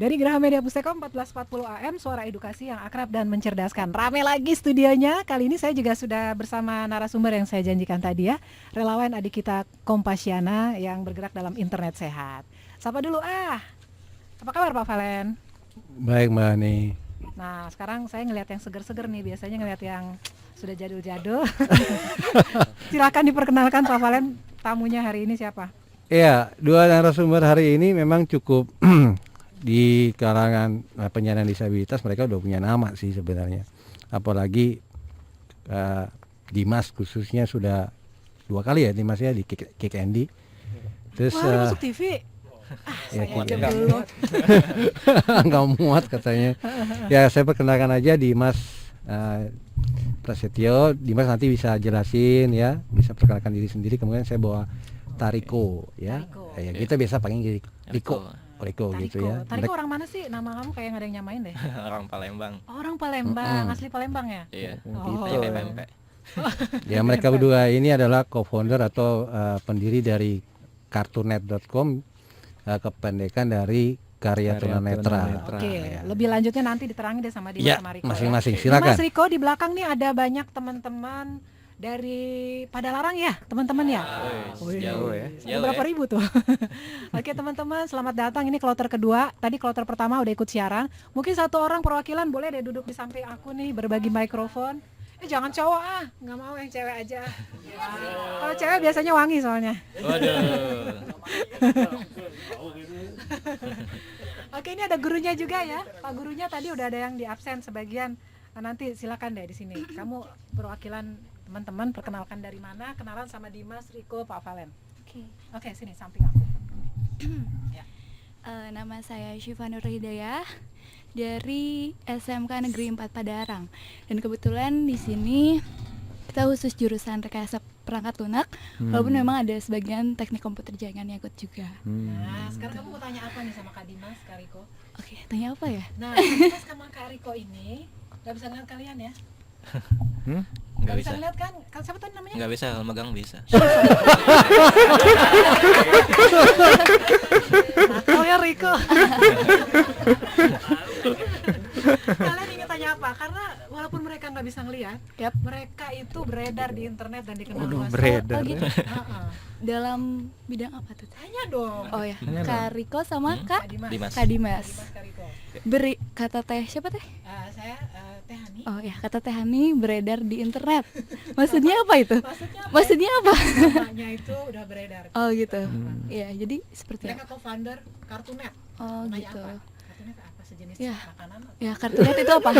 Dari Geraha Media Pustaka 1440 AM, suara edukasi yang akrab dan mencerdaskan. Rame lagi studionya. Kali ini saya juga sudah bersama narasumber yang saya janjikan tadi ya. Relawan adik kita Kompasiana yang bergerak dalam internet sehat. Sapa dulu Apa kabar Pak Valen? Baik Mbak Ani. Nah sekarang saya ngelihat yang seger-seger nih. Biasanya ngelihat yang sudah jadul-jadul. Silakan diperkenalkan Pak Valen, tamunya hari ini siapa? Iya, dua narasumber hari ini memang cukup di kalangan penyandang disabilitas, mereka udah punya nama sih sebenarnya. Apalagi Dimas khususnya sudah 2 kali ya Dimas ya di Kick Andy. Terus Wah, masuk TV. ya, Saya aja belum. nggak muat katanya. Ya saya perkenalkan aja Dimas Prasetyo. Dimas nanti bisa jelasin ya, bisa perkenalkan diri sendiri. Kemudian saya bawa Tariko ya. Ya kita biasa panggil Riko gitu ya. Tariko orang mana sih? Nama kamu kayak nggak ada yang nyamain deh. Orang Palembang. Orang Palembang, asli Palembang ya? Iya. Oh. PMP. Ya mereka berdua ini adalah co-founder atau pendiri dari kartunet.com, kependekan dari Karya Tunanetra. Oke, lebih lanjutnya nanti diterangi deh sama Dimas sama Riko. Masing-masing silakan. Mas Riko, di belakang nih ada banyak teman-teman dari Padalarang ya, teman-teman ya. Jauh ya. Ada berapa ribu tuh? Oke teman-teman, selamat datang. Ini kloter kedua. Tadi kloter pertama udah ikut siaran. Mungkin satu orang perwakilan boleh deh duduk di samping aku nih, berbagi mikrofon. Jangan cowok nggak mau, yang cewek aja. Kalau cewek biasanya wangi soalnya. Waduh. Oke, ini ada gurunya juga ya. Pak gurunya tadi udah ada yang di absen sebagian. Nah, nanti silakan deh di sini. Kamu perwakilan teman-teman, perkenalkan dari mana, kenalan sama Dimas, Riko, Pak Valen. Oke, sini samping aku. Ya. Nama saya Syifa Nur Hidayah dari SMK Negeri 4 Padalarang. Dan kebetulan di sini kita khusus jurusan rekayasa perangkat lunak, walaupun memang ada sebagian teknik komputer jaringan yang ikut juga. Nah, sekarang kamu mau tanya apa nih sama Kak Dimas, Kak Riko? Oke, tanya apa ya? Nah, Dimas sama Kak Riko ini nggak bisa ngeliat kalian ya? Nggak bisa bisa. ngeliat kan? Siapa tadi namanya? Nggak bisa, kalau megang bisa. Atau ya Riko. Kalian ingin tanya apa? Karena walaupun mereka nggak bisa ngeliat, mereka itu beredar di internet dan dikenal luas. Oh gitu. Dalam bidang apa tuh? Tanya dong. Oh ya, Kak Riko sama Kak Dimas. Kak Dimas. Kak Riko. Beri kata teh siapa teh? Saya Teh Hani. Oh ya, kata Teh Hani beredar di internet. Maksudnya apa itu? Maksudnya apa? Maksudnya apa? Namanya itu udah beredar. Oh gitu. Iya, jadi seperti Mereka co-founder Kartunet. Oh Namanya gitu. apa? Kartunet apa? Sejenis Ya. makanan? Ya, Kartunet itu apa?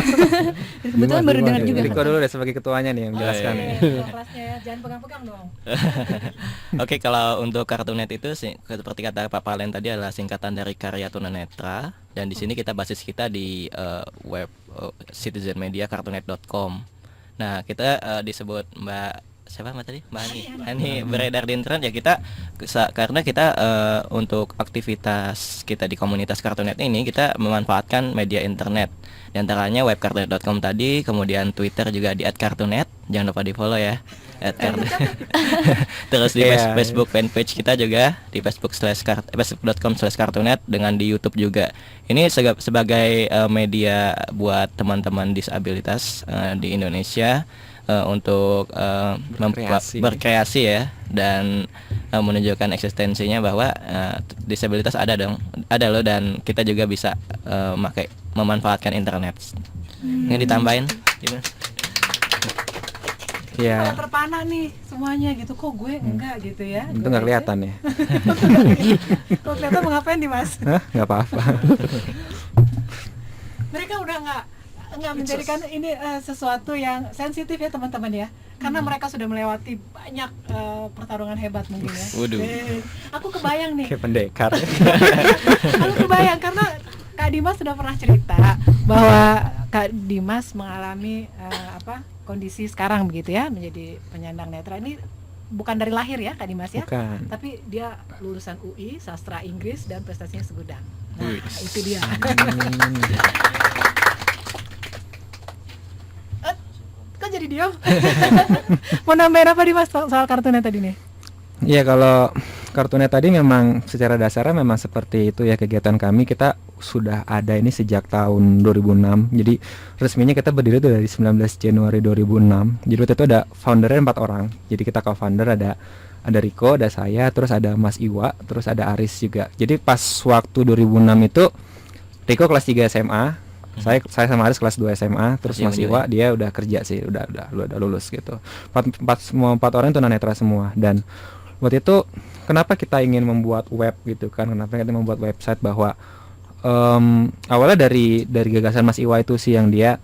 Kebetulan baru dengar juga. Riko dulu deh sebagai ketuanya nih yang menjelaskan. Kelasnya ya, jangan pegang-pegang dong. Oke, kalau untuk Kartunet itu seperti kata Pak Valen tadi adalah singkatan dari Karya Tunanetra, dan di sini kita basis kita di web Citizen Media kartunet.com. Nah, kita disebut siapa tadi? Mbak Ani beredar di internet ya kita karena kita untuk aktivitas kita di komunitas Kartunet ini kita memanfaatkan media internet. Di antaranya web kartunet.com tadi, kemudian Twitter juga di @kartunet, jangan lupa di follow ya. Terus di Facebook fanpage kita juga di facebook.com/kartunet, dengan di YouTube juga. Ini sebagai media buat teman-teman disabilitas di Indonesia untuk berkreasi ya, dan menunjukkan eksistensinya bahwa disabilitas ada loh, dan kita juga bisa memanfaatkan internet. Ini ditambahin gimana? Kalau terpana nih semuanya gitu, kok gue enggak gitu ya? Itu nggak kelihatan ya? Kok kelihatan mau ngapain Dimas? Nggak apa-apa. Mereka udah nggak menjadikan ini sesuatu yang sensitif ya teman-teman ya, karena mereka sudah melewati banyak pertarungan hebat mungkin ya. Waduh. Aku kebayang nih. Kayak pendekar. Aku kebayang karena Kak Dimas sudah pernah cerita bahwa Kak Dimas mengalami kondisi sekarang begitu ya, menjadi penyandang netra. Ini bukan dari lahir ya Kak Dimas ya? Bukan. Tapi dia lulusan UI, sastra Inggris, dan prestasinya segudang. Nah, itu dia. Kok jadi diam? Mau nambahin apa Dimas soal Kartunet tadi nih? Iya, kalau Kartunet tadi memang secara dasarnya memang seperti itu ya kegiatan kami. Kita sudah ada ini sejak tahun 2006. Jadi resminya kita berdiri itu dari 19 Januari 2006. Jadi waktu itu ada foundernya 4 orang. Jadi kita co-founder ada Riko, ada saya, terus ada Mas Iwa, terus ada Aris juga. Jadi pas waktu 2006 itu Riko kelas 3 SMA, saya sama Aris kelas 2 SMA, terus Masih Mas muda Iwa dia udah kerja sih, udah lulus gitu. Semua 4 orang tunanetra semua. Dan waktu itu kenapa kita ingin membuat web gitu kan? Kenapa kita membuat website bahwa awalnya dari gagasan Mas Iwa itu sih yang dia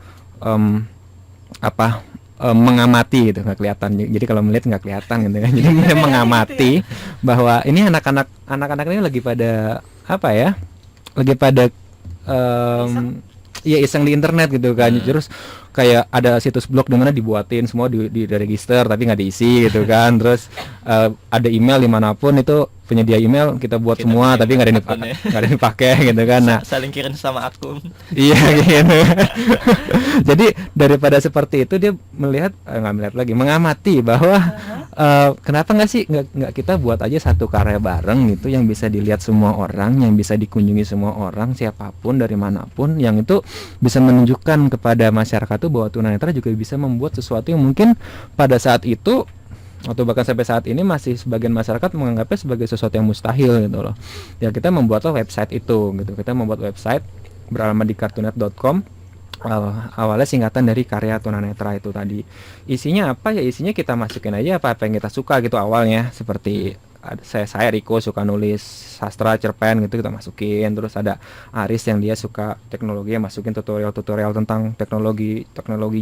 mengamati gitu, nggak kelihatan. Jadi kalau melihat nggak kelihatan gitu kan. Jadi dia mengamati bahwa ini anak-anak ini lagi pada apa ya? Lagi pada iya iseng di internet gitu kan. Terus kayak ada situs blog dimana dibuatin semua di register tapi nggak diisi gitu kan. Terus ada email dimanapun itu penyedia email kita buat Kita semua bikin tapi nggak ada akunnya. nggak ada yang dipakai gitu kan. Nah Saling kirim sama akun. iya gitu. Jadi daripada seperti itu dia nggak melihat lagi, mengamati bahwa kenapa nggak sih nggak kita buat aja satu karya bareng gitu yang bisa dilihat semua orang, yang bisa dikunjungi semua orang siapapun dari manapun, yang itu bisa menunjukkan kepada masyarakat tuh bahwa tunanetra juga bisa membuat sesuatu yang mungkin pada saat itu atau bahkan sampai saat ini masih sebagian masyarakat menganggapnya sebagai sesuatu yang mustahil gitu loh. Ya kita membuatlah website itu gitu. Kita membuat website beralamat di cartoonet.com. Awalnya singkatan dari karya tunanetra itu tadi. Isinya apa ya? Isinya kita masukin aja apa yang kita suka gitu awalnya. Seperti saya Riko suka nulis sastra cerpen gitu kita masukin. Terus ada Aris yang dia suka teknologi, masukin tutorial tentang teknologi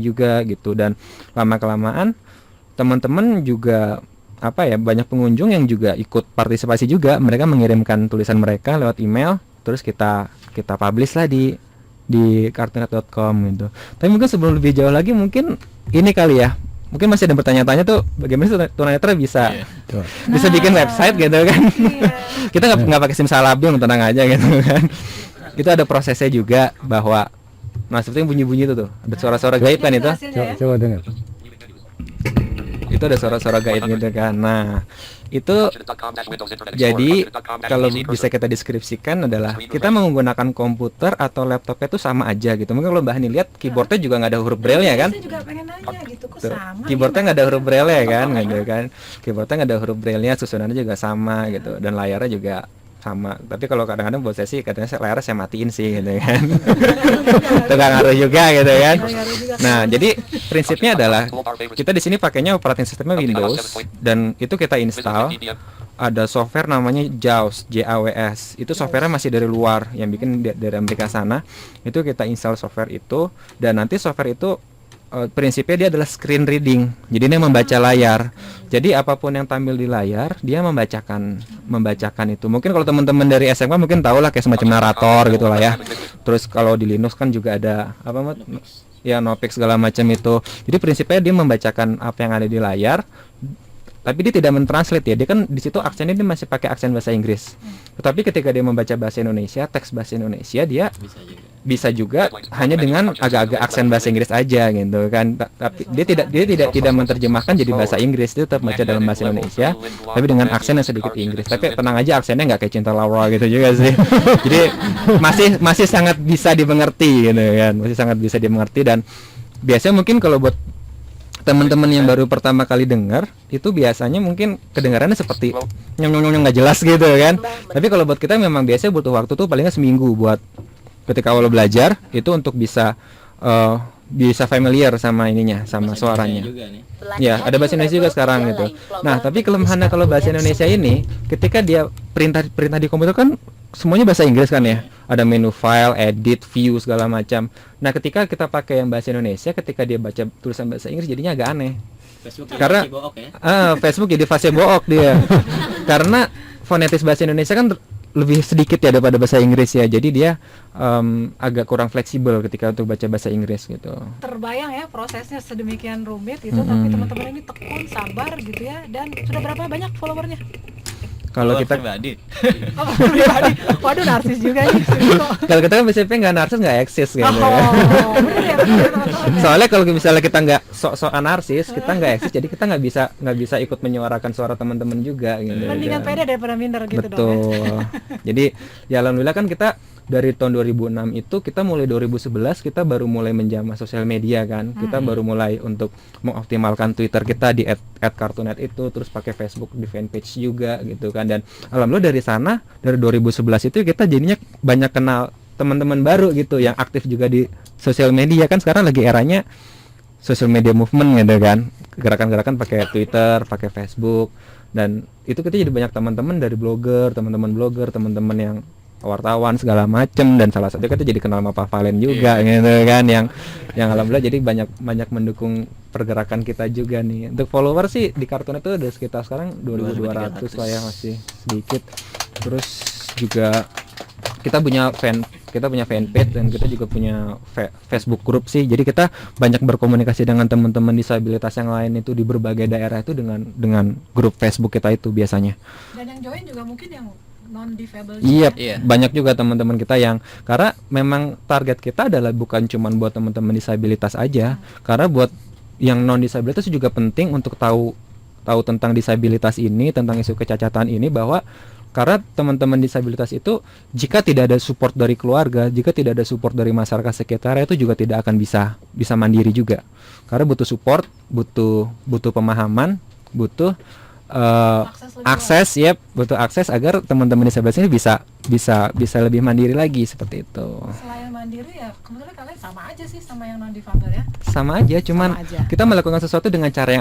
juga gitu. Dan lama-kelamaan teman-teman juga banyak pengunjung yang juga ikut partisipasi juga. Mereka mengirimkan tulisan mereka lewat email, terus kita publish lah di cartoonet.com gitu. Tapi mungkin sebelum lebih jauh lagi mungkin ini kali ya. Mungkin masih ada bertanya-tanya tuh bagaimana tunanetra bisa bikin website gitu kan. Kita nggak pakai simsalabim, tenang aja gitu kan. Itu ada prosesnya juga bahwa seperti yang bunyi-bunyi itu tuh. Ada suara-suara gaib kan itu. Coba dengar. Itu ada suara-suara gaib gitu kan. Nah itu jadi kalau bisa kita deskripsikan adalah kita menggunakan komputer atau laptopnya itu sama aja gitu. Mungkin kalau Mbak Hani lihat keyboardnya juga nggak ada huruf braille ya kan. Saya juga pengen nanya gitu, kok Tuh, sama keyboardnya nggak ada huruf braille ya kan, gitu kan. Keyboardnya nggak ada huruf braille-nya, susunannya juga sama gitu, dan layarnya juga sama. Tapi kalau kadang-kadang buat saya sih katanya layarnya saya matiin sih gitu kan. Itu nggak ngaruh juga gitu kan. Nah jadi prinsipnya adalah kita di sini pakainya operating sistemnya Windows dan itu kita install. Ada software namanya JAWS. Itu softwarenya masih dari luar yang bikin dari Amerika sana. Itu kita install software itu dan nanti software itu prinsipnya dia adalah screen reading. Jadi dia membaca layar. Jadi apapun yang tampil di layar, dia membacakan itu. Mungkin kalau teman-teman dari SMK mungkin tahu lah kayak semacam narator gitu lah ya. Terus kalau di Linux kan juga ada ya Nopix segala macam itu. Jadi prinsipnya dia membacakan apa yang ada di layar. Tapi dia tidak mentranslate ya. Dia kan di situ aksennya dia masih pakai aksen bahasa Inggris. Tetapi ketika dia membaca bahasa Indonesia, teks bahasa Indonesia dia bisa juga hanya dengan agak-agak aksen bahasa Inggris aja gitu kan. Tapi dia tidak menerjemahkan jadi bahasa Inggris, dia tetap baca dalam bahasa Indonesia tapi dengan aksen yang sedikit Inggris. Tapi tenang aja aksennya nggak kayak Cinta Laura gitu juga sih. Jadi masih sangat bisa dimengerti gitu kan. Masih sangat bisa dimengerti dan biasanya mungkin kalau buat teman-teman yang baru pertama kali dengar itu biasanya mungkin kedengarannya seperti nyong nggak jelas gitu kan. Tapi kalau buat kita memang biasanya butuh waktu tuh palingnya seminggu buat ketika awal belajar itu untuk bisa familiar sama ininya, sama suaranya. Ya, ada bahasa Indonesia juga sekarang gitu. Nah, tapi kelemahannya kalau bahasa Indonesia ini ketika dia perintah di komputer kan semuanya bahasa Inggris kan ya. Ada menu file, edit, view segala macam. Nah, ketika kita pakai yang bahasa Indonesia, ketika dia baca tulisan bahasa Inggris jadinya agak aneh. Karena Facebook jadi fase book dia. Karena fonetis bahasa Indonesia kan lebih sedikit ya daripada bahasa Inggris ya. Jadi dia agak kurang fleksibel ketika untuk baca bahasa Inggris gitu. Terbayang ya prosesnya sedemikian rumit itu, tapi teman-teman ini tekun, sabar gitu ya. Dan sudah berapa banyak followernya? Kalau kita pribadi. Oh, pribadi. Waduh, narsis juga nih. kalau kita kan biasanya nggak narsis nggak eksis gitu. Oh, bener ya, teman-teman. Soalnya kalau misalnya kita nggak sok-sokan narsis, kita nggak eksis, jadi kita nggak bisa ikut menyuarakan suara teman-teman juga gitu. Mendingan kan. pede daripada minder gitu dong. Betul. Jadi ya alhamdulillah kan kita dari tahun 2006 itu kita mulai 2011 kita baru mulai menjamah sosial media kan. Kita baru mulai untuk mengoptimalkan Twitter kita di @kartunet itu, terus pakai Facebook di fanpage juga gitu kan. Dan alhamdulillah dari sana dari 2011 itu kita jadinya banyak kenal teman-teman baru gitu yang aktif juga di sosial media kan. Sekarang lagi eranya social media movement gitu kan. Gerakan-gerakan pakai Twitter, pakai Facebook, dan itu kita jadi banyak teman-teman dari blogger, teman-teman yang wartawan segala macem, dan salah satu kita jadi kenal sama Pak Valen juga gitu kan, yang alhamdulillah jadi banyak mendukung pergerakan kita juga nih. Untuk follower sih di Kartunet itu ada sekitar sekarang 2.200 lah ya, masih sedikit. Terus juga kita punya fanpage dan kita juga punya Facebook group sih. Jadi kita banyak berkomunikasi dengan teman-teman disabilitas yang lain itu di berbagai daerah itu dengan grup Facebook kita itu biasanya. Dan yang join juga mungkin yang non difabel. Iya, Iya. banyak juga teman-teman kita yang, karena memang target kita adalah bukan cuman buat teman-teman disabilitas aja, karena buat yang non disabilitas juga penting untuk tahu tentang disabilitas ini, tentang isu kecacatan ini, bahwa karena teman-teman disabilitas itu jika tidak ada support dari keluarga, jika tidak ada support dari masyarakat sekitar, itu juga tidak akan bisa mandiri juga. Karena butuh support, butuh pemahaman, butuh akses, butuh akses agar teman-teman disabilitas ini bisa lebih mandiri lagi seperti itu. Selain mandiri ya, kebetulan kalian sama aja sih sama yang non difabel ya. Sama aja, cuman Sama aja. kita melakukan sesuatu dengan cara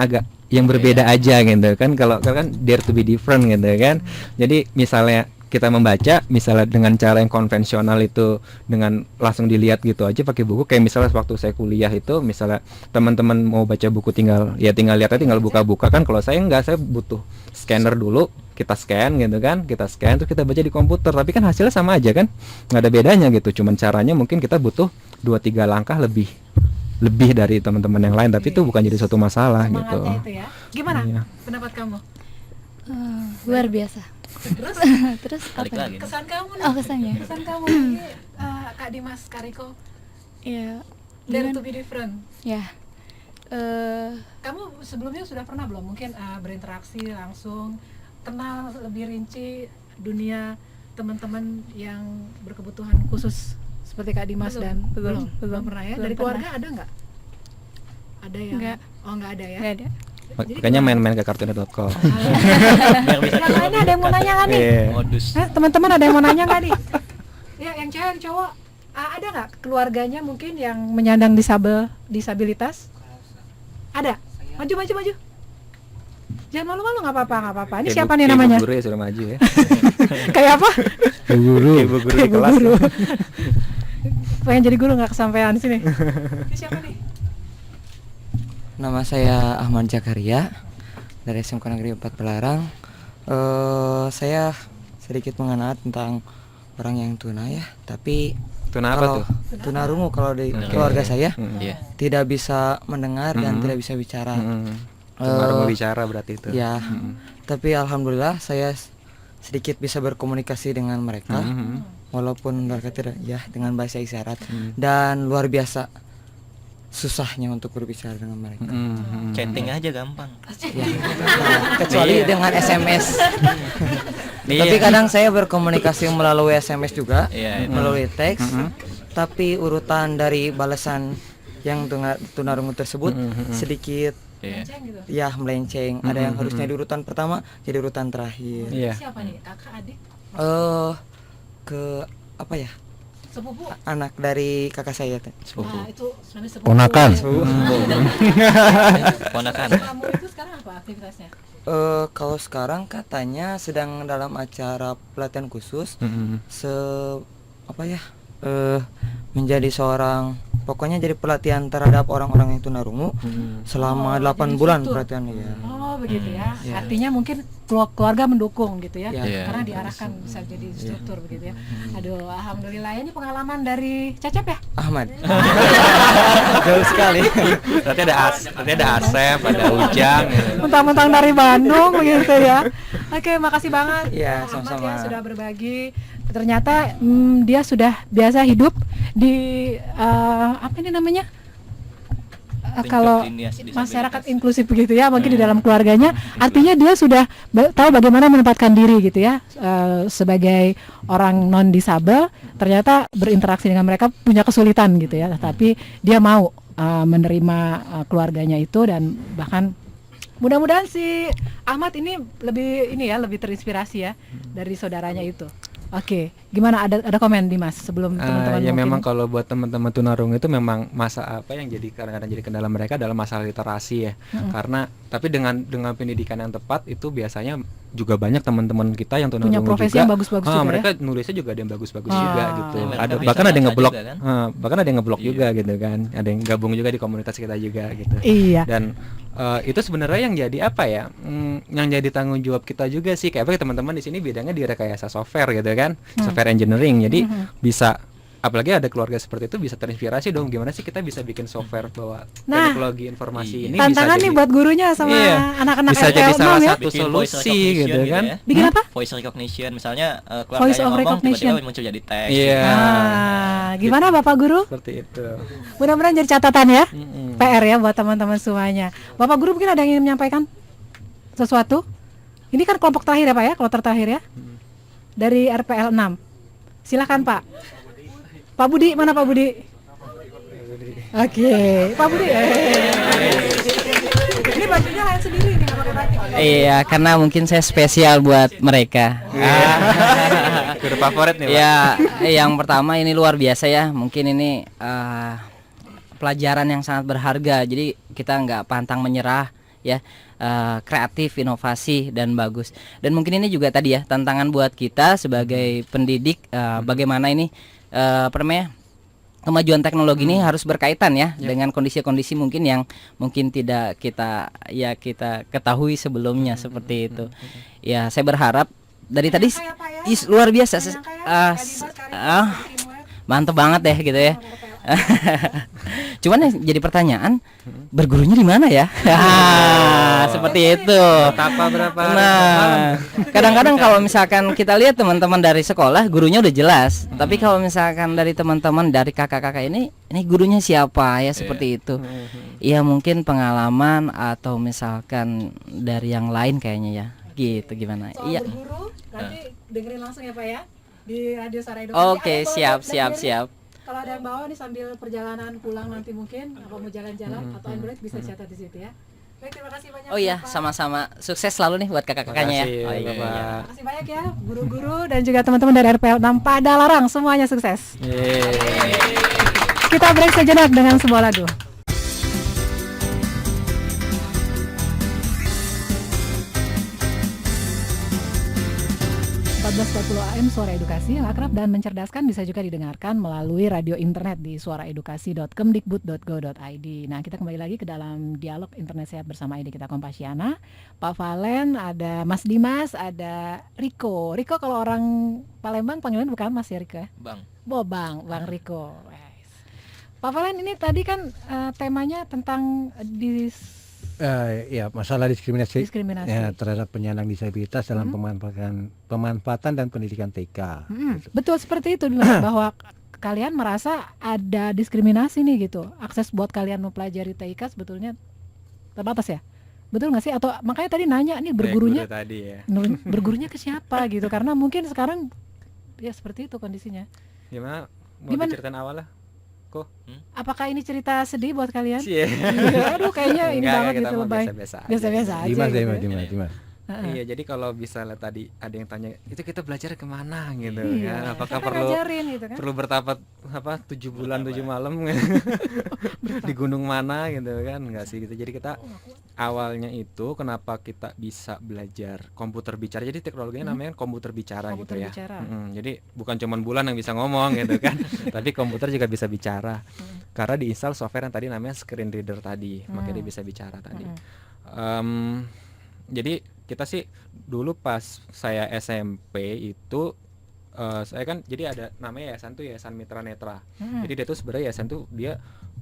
yang berbeda aja gitu kan. Kalau kan dare to be different gitu kan. Jadi misalnya kita membaca misalnya dengan cara yang konvensional itu, dengan langsung dilihat gitu aja pakai buku, kayak misalnya waktu saya kuliah itu, misalnya teman-teman mau baca buku tinggal lihat aja, tinggal buka-buka kan. Kalau saya enggak, saya butuh scanner dulu, kita scan gitu kan, terus kita baca di komputer, tapi kan hasilnya sama aja kan, nggak ada bedanya gitu, cuman caranya mungkin kita butuh 2-3 langkah lebih dari teman-teman yang lain, tapi itu bukan jadi suatu masalah gitu. Semangatnya itu ya. Gimana Iya. pendapat kamu? Luar biasa. Terus Terus Balik apa? lagi. kesan kamu nih? Oh, kesannya. Kesan kamu ini Kak Dimas Kariko, Ya, dare gimana? to be different. Ya. Kamu sebelumnya sudah pernah belum mungkin berinteraksi langsung, kenal lebih rinci dunia teman-teman yang berkebutuhan khusus seperti Kak Dimas dan belum pernah ya. Belum Dari pernah. keluarga ada nggak? Ada yang Nggak. Oh nggak ada ya. Nggak ada. Jadi Makanya gimana? main-main ke kartunet.com. Biar bisa Yang lainnya ada yang mau nanya nggak nih? Iya. modus. Teman-teman ada yang mau nanya nggak nih? Ya, yang cewek, yang cowok, ada nggak keluarganya mungkin yang menyandang disabilitas? Ada. Maju. Jangan malu-malu, nggak apa-apa. Ini siapa nih namanya? Guru ya sudah maju ya. Kayak apa? Guru di Kayak kelas. guru. Ya. Pengen jadi guru nggak kesampaian sini. Ini siapa nih? Nama saya Ahmad Zakaria dari SMK Negeri 4 Pelarang. Saya sedikit mengenal tentang orang yang tuna ya, tapi Tuna apa kalau tuh? tunarungu kalau di Oke. keluarga saya Iya. tidak bisa mendengar dan Mm-mm. tidak bisa bicara. Baru Eh, bicara berarti itu. Ya, tapi alhamdulillah saya sedikit bisa berkomunikasi dengan mereka, walaupun mereka tidak ya dengan bahasa isyarat, dan luar biasa susahnya untuk berbicara dengan mereka. Chatting aja gampang. Ya, kecuali Iya. dengan SMS. Iya. Tapi kadang saya berkomunikasi melalui SMS juga, Iya, itu. melalui teks. Tapi urutan dari balasan yang tunarungu tersebut sedikit Iya. Ceng gitu. ya melenceng. Ada yang harusnya di urutan pertama jadi urutan terakhir. Iya. Siapa nih? Kakak, adik, Ke apa ya? sepupu? Anak dari kakak saya teh. Sepupu. Nah, itu sebenarnya sepupu. Ponakan. Ponakan. Kamu itu sekarang apa aktivitasnya? Kalau sekarang katanya sedang dalam acara pelatihan khusus menjadi seorang, pokoknya jadi pelatihan terhadap orang-orang yang tunarungu selama 8 jadi bulan instruktur. pelatihan ya. Oh begitu ya. Iya. Artinya mungkin keluarga mendukung gitu ya. Iya. Karena diarahkan bisa jadi instruktur begitu ya. Aduh, alhamdulillah ya, ini pengalaman dari Cecep ya. Ahmad. Jauh sekali. Berarti ada Asep, ada Ujang. Mentang-mentang dari Bandung begitu ya. Oke, makasih banget Iya, Ahmad sama-sama. ya sudah berbagi. Ternyata dia sudah biasa hidup di apa ini namanya? kalau Lintas disabilitas. masyarakat inklusif begitu ya, mungkin di dalam keluarganya, artinya dia sudah tahu bagaimana menempatkan diri gitu ya, sebagai orang non disabel, ternyata berinteraksi dengan mereka punya kesulitan gitu ya, tapi dia mau menerima keluarganya itu, dan bahkan mudah-mudahan si Ahmad ini lebih terinspirasi ya dari saudaranya itu. Oke, gimana, ada komen Dimas sebelum teman-teman Ya mungkin? memang kalau buat teman-teman tunarungu itu memang yang jadi kadang-kadang jadi kendala mereka adalah masalah literasi ya. Karena tapi dengan pendidikan yang tepat itu biasanya juga banyak teman-teman kita yang tunarungu Punya profesi juga, yang bagus-bagus juga mereka ya? nulisnya juga ada yang bagus-bagus juga gitu. Ya, Ada bisa bahkan ada yang baca ngeblok, juga kan? bahkan ada yang ngeblok Iya. juga gitu kan. Ada yang gabung juga di komunitas kita juga gitu. Iya. Dan itu sebenarnya yang jadi apa ya, yang jadi tanggung jawab kita juga sih, kayak apa teman-teman di sini bidangnya di rekayasa software gitu kan, software engineering, jadi bisa, apalagi ada keluarga seperti itu, bisa terinspirasi dong gimana sih kita bisa bikin software bahwa Nah, teknologi informasi ini Tantangan bisa nih jadi, buat gurunya sama Iya, anak-anak bisa jadi RPL 6 salah ya. satu Bikin voice solusi recognition gitu kan. ya. Bikin apa? Voice recognition, misalnya keluarga Voice yang of ngomong recognition. tiba-tiba muncul jadi teks. Iya. Gimana Bapak Guru? Seperti itu. Mudah-mudahan jadi catatan ya, Mm-mm. PR ya buat teman-teman semuanya. Bapak Guru mungkin ada yang ingin menyampaikan sesuatu? Ini kan kelompok terakhir ya Pak ya, kloter terakhir ya, dari RPL 6. Silakan Pak. Pak Budi, mana Pak Budi? Oke, Pak Budi. Ini bajunya lain sendiri nih, nggak pakai batik. Iya, karena mungkin saya spesial buat mereka. Guru favorit nih, Pak. Ya, yang pertama ini luar biasa ya. Mungkin ini pelajaran yang sangat berharga. Jadi kita nggak pantang menyerah ya. Kreatif, inovasi, dan bagus. Dan mungkin ini juga tadi ya tantangan buat kita sebagai pendidik. Bagaimana ini apa namanya, kemajuan teknologi ini harus berkaitan ya dengan kondisi-kondisi mungkin yang mungkin tidak kita ketahui sebelumnya seperti itu. Ya, saya berharap dari tadi luar biasa. Mantep banget deh gitu ya. Cuman yang jadi pertanyaan, bergurunya di mana ya? Seperti itu. Tapa berapa? Nah, kadang-kadang kalau misalkan kita lihat teman-teman dari sekolah, gurunya udah jelas. Tapi kalau misalkan dari teman-teman dari kakak-kakak ini gurunya siapa ya, seperti itu. Ya mungkin pengalaman atau misalkan dari yang lain kayaknya ya. Gitu gimana? Soal Iya. berguru, nanti dengerin langsung ya Pak ya di Radio Suara Edukasi. Oke, Ayo, siap, bawa siap, BlackBerry. siap. Kalau ada yang bawa nih sambil perjalanan pulang nanti mungkin, apa mau jalan-jalan atau Android bisa catat di situ ya. Baik, terima kasih banyak. Oh iya, Bapak. sama-sama. Sukses selalu nih buad kakak-kakaknya ya. Makasih, Oh iya, Bapak. iya. Terima kasih banyak ya guru-guru dan juga teman-teman dari RPL 6 pada Larang, semuanya sukses. Kita break sejenak dengan sebuah lagu. 1440 AM Suara Edukasi yang akrab dan mencerdaskan bisa juga didengarkan melalui radio internet di suaraedukasi.kemdikbud.go.id. Nah, kita kembali lagi ke dalam dialog internet sehat bersama ID kita Kompasiana. Pak Valen, ada Mas Dimas, ada Riko. Riko kalau orang Palembang panggilan bukan Mas ya Riko ya? Bang. Bang Riko. Yes. Pak Valen, ini tadi kan temanya tentang Ya, masalah diskriminasi diskriminasi. terhadap penyandang disabilitas dalam pemanfaatan dan pendidikan TK. Betul seperti itu Dimas, bahwa kalian merasa ada diskriminasi nih gitu. Akses buat kalian mempelajari TIK sebetulnya terbatas ya? Betul nggak sih? Atau makanya tadi nanya nih bergurunya Guru tadi ya. bergurunya ke siapa gitu? Karena mungkin sekarang ya seperti itu kondisinya. Gimana? Mau Gimana? diceritain awal lah? Kok? Apakah ini cerita sedih buat kalian? Iya. Iya, aduh kayaknya ini Enggak, banget kita gitu mah lebay. biasa-biasa aja. Biasa-biasa aja. Dimas, gitu. Dimas. Iya, jadi kalau misalnya tadi ada yang tanya, itu kita belajar kemana gitu Iya. kan? Apakah Siapa perlu ngajarin gitu kan? perlu bertapa 7 bulan 7 malam di gunung mana gitu kan? Enggak sih gitu. Jadi kita awalnya itu kenapa kita bisa belajar komputer bicara. Jadi teknologinya namanya komputer bicara Komputer gitu ya. bicara. Jadi bukan cuman bulan yang bisa ngomong gitu kan, tapi komputer juga bisa bicara. Karena diinstal software yang tadi namanya screen reader tadi, makanya dia bisa bicara tadi. Jadi kita sih dulu pas saya SMP itu saya kan jadi ada namanya yayasan tuh Yayasan Mitra Netra. Jadi dia tuh sebenarnya yayasan tuh dia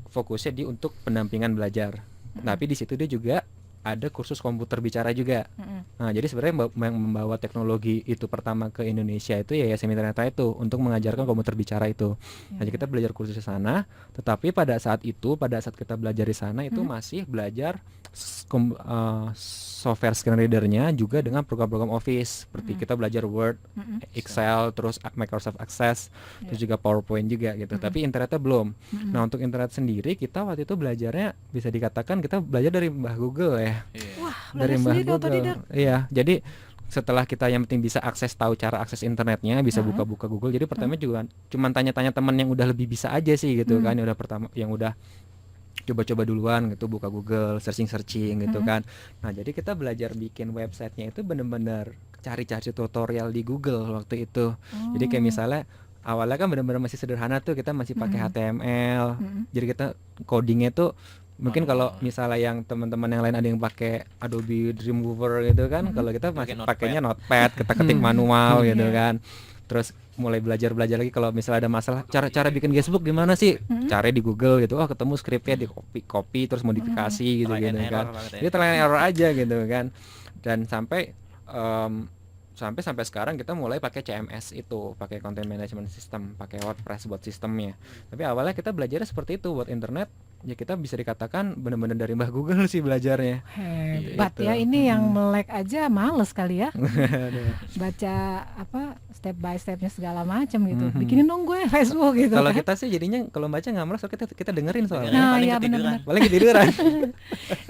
fokusnya di untuk pendampingan belajar. Tapi di situ dia juga ada kursus komputer bicara juga. Mm-mm. Nah, jadi sebenarnya yang membawa teknologi itu pertama ke Indonesia itu ya Yayasan Mitra Netra itu untuk mengajarkan komputer bicara itu. Jadi kita belajar kursus di sana, tetapi pada saat kita belajar di sana itu masih belajar software screen readernya juga dengan program-program Office seperti kita belajar Word, Excel, terus Microsoft Access, terus juga PowerPoint juga gitu. Tapi internetnya belum. Nah, untuk internet sendiri kita waktu itu belajarnya bisa dikatakan kita belajar dari Mbah Google ya. Wah, Dari belajar Mbah sendiri Google. otodidak. Iya, jadi setelah kita yang penting bisa tahu cara akses internetnya, bisa buka-buka Google. Jadi pertama juga cuman tanya-tanya teman yang udah lebih bisa aja sih gitu kan, yang udah coba-coba duluan gitu, buka Google, searching gitu kan. Nah, jadi kita belajar bikin websitenya itu bener-bener cari-cari tutorial di Google waktu itu. Jadi kayak misalnya awalnya kan bener-bener masih sederhana tuh, kita masih pakai HTML. Jadi kita codingnya tuh mungkin kalau misalnya yang teman-teman yang lain ada yang pakai Adobe Dreamweaver gitu kan, kalau kita masih pakainya Notepad, kita ketik manual gitu kan. Terus mulai belajar lagi kalau misalnya ada masalah cara bikin guestbook gimana sih, cari di Google gitu, ketemu skripnya, di copy terus modifikasi gitu kan. Jadi trial and error aja gitu kan. Dan sampai sekarang kita mulai pakai CMS itu, pakai content management system, pakai WordPress buat sistemnya. Tapi awalnya kita belajarnya seperti itu buat internet. Ya kita bisa dikatakan benar-benar dari Mbah Google sih belajarnya. Hebat Gitu. ya, ini yang melek aja males kali ya. Baca step by stepnya segala macam gitu. Bikinin dong gue Facebook gitu. Kalau kan. kita sih jadinya kalau baca nggak malas, kita dengerin soalnya. Nah, paling iya ketiduran. benar-benar. Paling ketiduran.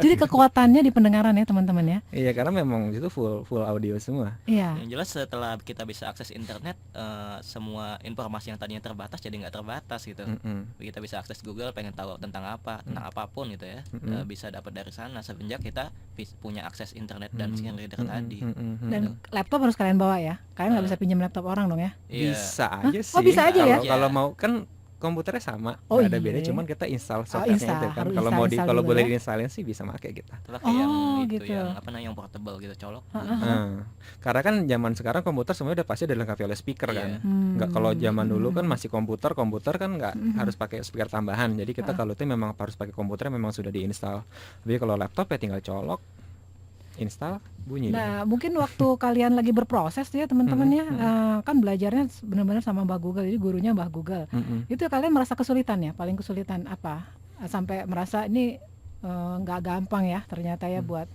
Jadi kekuatannya di pendengaran ya teman-teman ya. Iya, karena memang itu full audio semua. Iya. Yang jelas setelah kita bisa akses internet, semua informasi yang tadinya terbatas jadi nggak terbatas gitu. Kita bisa akses Google, pengen tahu tentang apapun gitu ya, bisa dapat dari sana semenjak kita punya akses internet dan screen reader tadi. Dan laptop harus kalian bawa ya. Kalian nggak bisa pinjam laptop orang dong ya. Iya. Bisa aja sih. Oh, bisa aja ya? Kalau mau kan komputernya sama, Oh, nggak ada iya. bedanya, cuman kita install softwarenya install, itu kan. harus Kalau install kalau dulu boleh ya. diinstalin sih bisa pakai kita. Pakai yang itu gitu. yang portable gitu, colok. Karena kan zaman sekarang komputer semuanya udah pasti dilengkapi oleh speaker kan. Nggak, kalau zaman dulu kan masih komputer kan nggak harus pakai speaker tambahan. Jadi kita kalau itu memang harus pakai komputer memang sudah diinstal. Tapi kalau laptop ya tinggal colok, install, bunyi. Nah, mungkin waktu kalian lagi berproses tuh ya teman-teman ya, kan belajarnya benar-benar sama Mbah Google, jadi gurunya Mbah Google. Itu kalian merasa kesulitan ya? Paling kesulitan apa? Sampai merasa ini nggak gampang ya ternyata ya buat